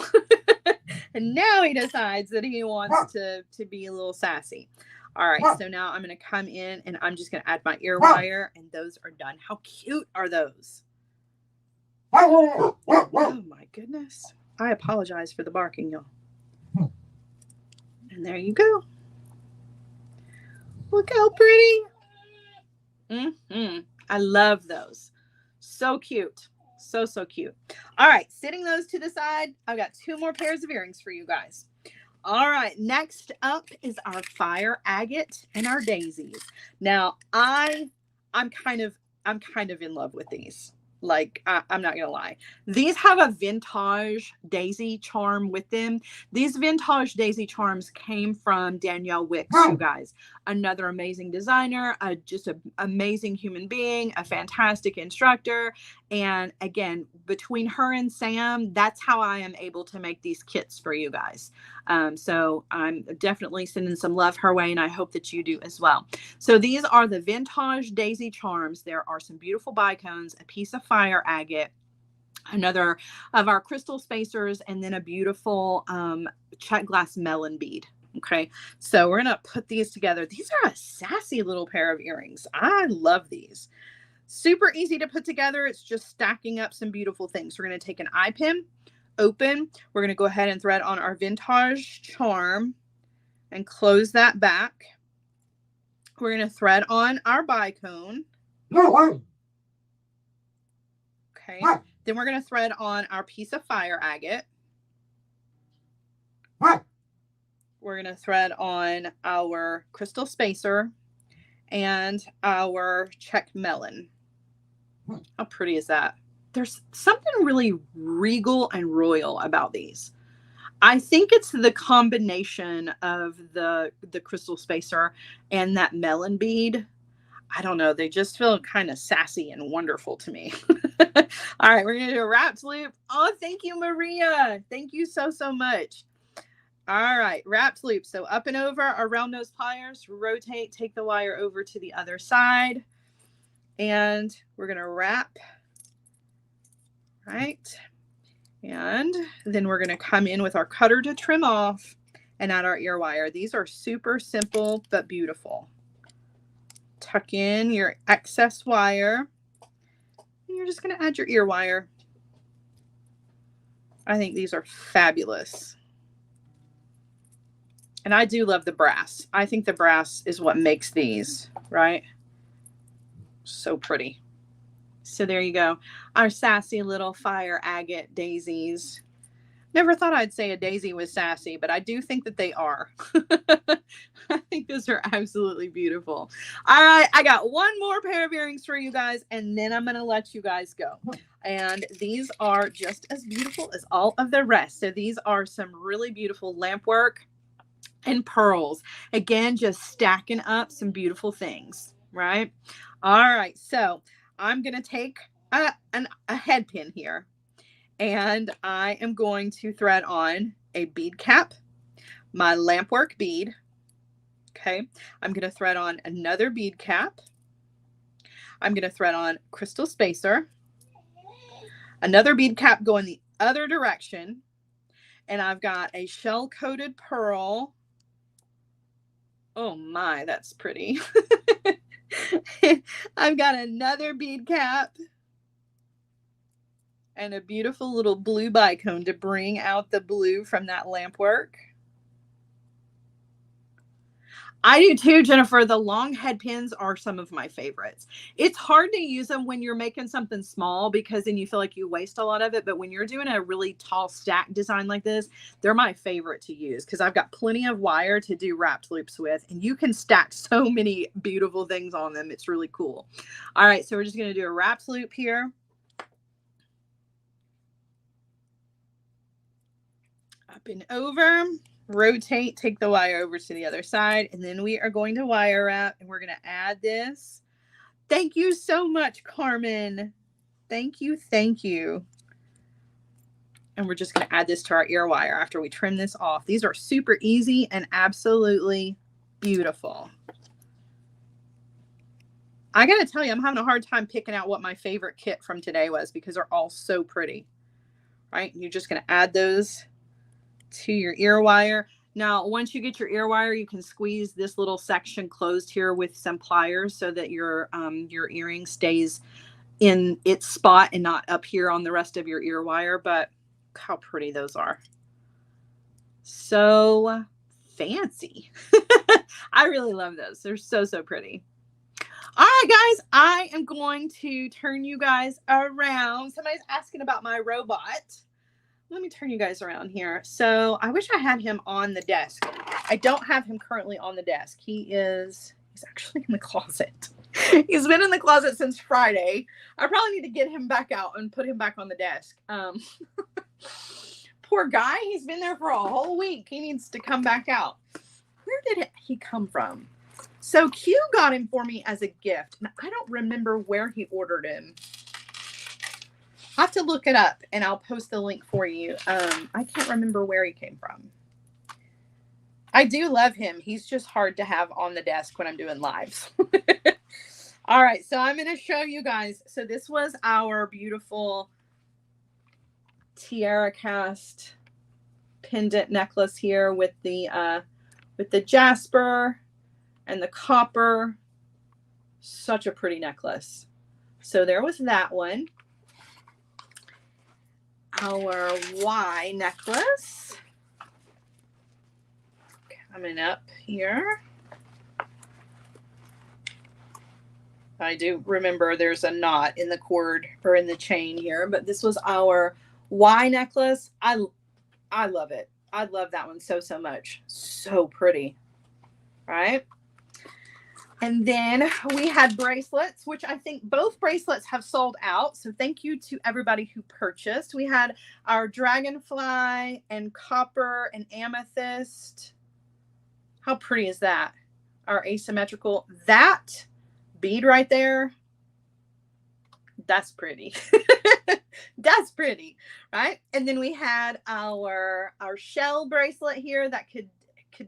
And now he decides that he wants to be a little sassy. All right, so now I'm going to come in and I'm just going to add my ear wire, and those are done. How cute are those? Oh my goodness. I apologize for the barking, y'all. And there you go. Look how pretty. I love those. So cute. So cute. All right, setting those to the side, I've got 2 more pairs of earrings for you guys. All right, next up is our fire agate and our daisies. Now, I'm kind of in love with these. Like, I'm not gonna lie. These have a vintage daisy charm with them. These vintage daisy charms came from Danielle Wicks, you guys. Another amazing designer, just an amazing human being, a fantastic instructor. And again, between her and Sam, that's how I am able to make these kits for you guys. So I'm definitely sending some love her way, and I hope that you do as well. So these are the vintage daisy charms. There are some beautiful bicones, a piece of fire agate, another of our crystal spacers, and then a beautiful check glass melon bead. Okay, so we're gonna put these together. These are a sassy little pair of earrings. I love these. Super easy to put together. It's just stacking up some beautiful things. We're gonna take an eye pin, open. We're gonna go ahead and thread on our vintage charm and close that back. We're gonna thread on our bicone. Okay. Then we're gonna thread on our piece of fire agate. We're going to thread on our crystal spacer and our check melon. How pretty is that? There's something really regal and royal about these. I think it's the combination of the crystal spacer and that melon bead. I don't know. They just feel kind of sassy and wonderful to me. All right, we're going to do a wrapped loop. Oh, thank you, Maria. Thank you so much. All right, wrapped loop. So up and over our round nose pliers, rotate, take the wire over to the other side, and we're going to wrap, right? And then we're going to come in with our cutter to trim off and add our ear wire. These are super simple but beautiful. Tuck in your excess wire, and you're just going to add your ear wire. I think these are fabulous. And I do love the brass. I think the brass is what makes these, right? So pretty. So there you go. Our sassy little fire agate daisies. Never thought I'd say a daisy was sassy, but I do think that they are. I think those are absolutely beautiful. All right, I got one more pair of earrings for you guys, and then I'm going to let you guys go. And these are just as beautiful as all of the rest. So these are some really beautiful lamp work and pearls. Again, just stacking up some beautiful things, right? All right, so I'm going to take a head pin here, and I am going to thread on a bead cap, my lampwork bead. Okay, I'm going to thread on another bead cap. I'm going to thread on crystal spacer, another bead cap going the other direction, and I've got a shell-coated pearl. Oh my, that's pretty. I've got another bead cap and a beautiful little blue bicone to bring out the blue from that lamp work. I do too, Jennifer. The long head pins are some of my favorites. It's hard to use them when you're making something small because then you feel like you waste a lot of it. But when you're doing a really tall stack design like this, they're my favorite to use because I've got plenty of wire to do wrapped loops with, and you can stack so many beautiful things on them. It's really cool. All right, so we're just going to do a wrapped loop here. Up and over. Rotate, take the wire over to the other side, and then we are going to wire wrap, and we're going to add this. Thank you so much, Carmen. Thank you. Thank you. And we're just going to add this to our ear wire after we trim this off. These are super easy and absolutely beautiful. I got to tell you, I'm having a hard time picking out what my favorite kit from today was because they're all so pretty, right? You're just going to add those to your ear wire. Now, once you get your ear wire, you can squeeze this little section closed here with some pliers so that your earring stays in its spot and not up here on the rest of your ear wire. But look how pretty those are. So fancy. I really love those. They're so, so pretty. All right, guys, I am going to turn you guys around. Somebody's asking about my robot. Let me turn you guys around here. So I wish I had him on the desk. I don't have him currently on the desk. He's actually in the closet. He's been in the closet since Friday. I probably need to get him back out and put him back on the desk. Poor guy. He's been there for a whole week. He needs to come back out. Where did he come from? So Q got him for me as a gift. And I don't remember where he ordered him. I'll have to look it up and I'll post the link for you. I can't remember where he came from. I do love him. He's just hard to have on the desk when I'm doing lives. All right, so I'm going to show you guys. So this was our beautiful TierraCast pendant necklace here with the jasper and the copper. Such a pretty necklace. So there was that one. Our Y necklace coming up here. I do remember there's a knot in the cord or in the chain here, but this was our Y necklace. I love it. I love that one so, so much. So pretty, right? And then we had bracelets, which I think both bracelets have sold out. So thank you to everybody who purchased. We had our dragonfly and copper and amethyst. How pretty is that? Our asymmetrical. That bead right there, that's pretty. That's pretty, right? And then we had our shell bracelet here that could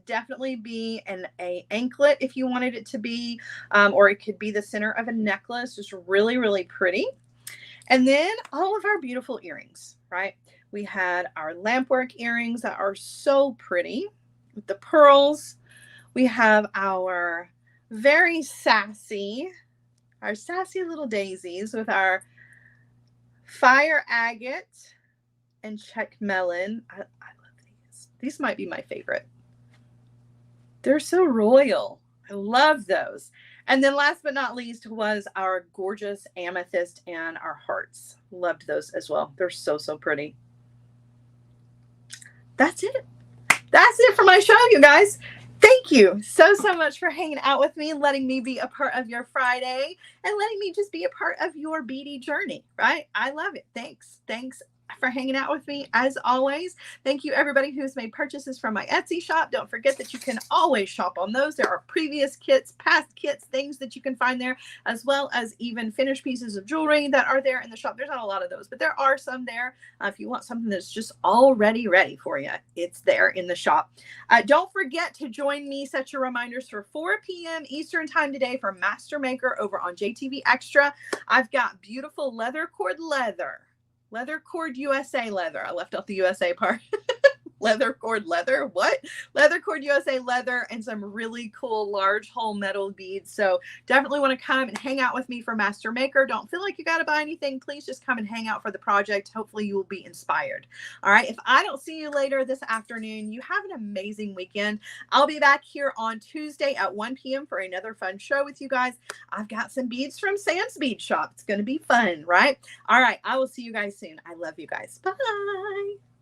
definitely be an anklet if you wanted it to be, or it could be the center of a necklace. Just really, really pretty. And then all of our beautiful earrings, right? We had our lampwork earrings that are so pretty with the pearls. We have our very sassy little daisies with our fire agate and check melon. I love these. These might be my favorite. They're so royal. I love those. And then last but not least was our gorgeous amethyst and our hearts. Loved those as well. They're so, so pretty. That's it. That's it for my show, you guys. Thank you so, so much for hanging out with me, letting me be a part of your Friday, and letting me just be a part of your beadie journey, right? I love it. Thanks. Thanks for hanging out with me as always. Thank you everybody who's made purchases from my Etsy shop. Don't forget that you can always shop on those. There are previous kits, past kits, things that you can find there, as well as even finished pieces of jewelry that are there in the shop. There's not a lot of those, but there are some there. If you want something that's just already ready for you, it's there in the shop. Don't forget to join me, set your reminders for 4 p.m. Eastern time today for Master Maker over on JTV Extra. I've got beautiful leather cord USA leather. I left out the USA part. leather cord leather. What? Leather cord USA leather and some really cool large hole metal beads. So definitely want to come and hang out with me for Master Maker. Don't feel like you got to buy anything. Please just come and hang out for the project. Hopefully you will be inspired. All right. If I don't see you later this afternoon, you have an amazing weekend. I'll be back here on Tuesday at 1 p.m. for another fun show with you guys. I've got some beads from Sam's Bead Shop. It's going to be fun, right? All right. I will see you guys soon. I love you guys. Bye.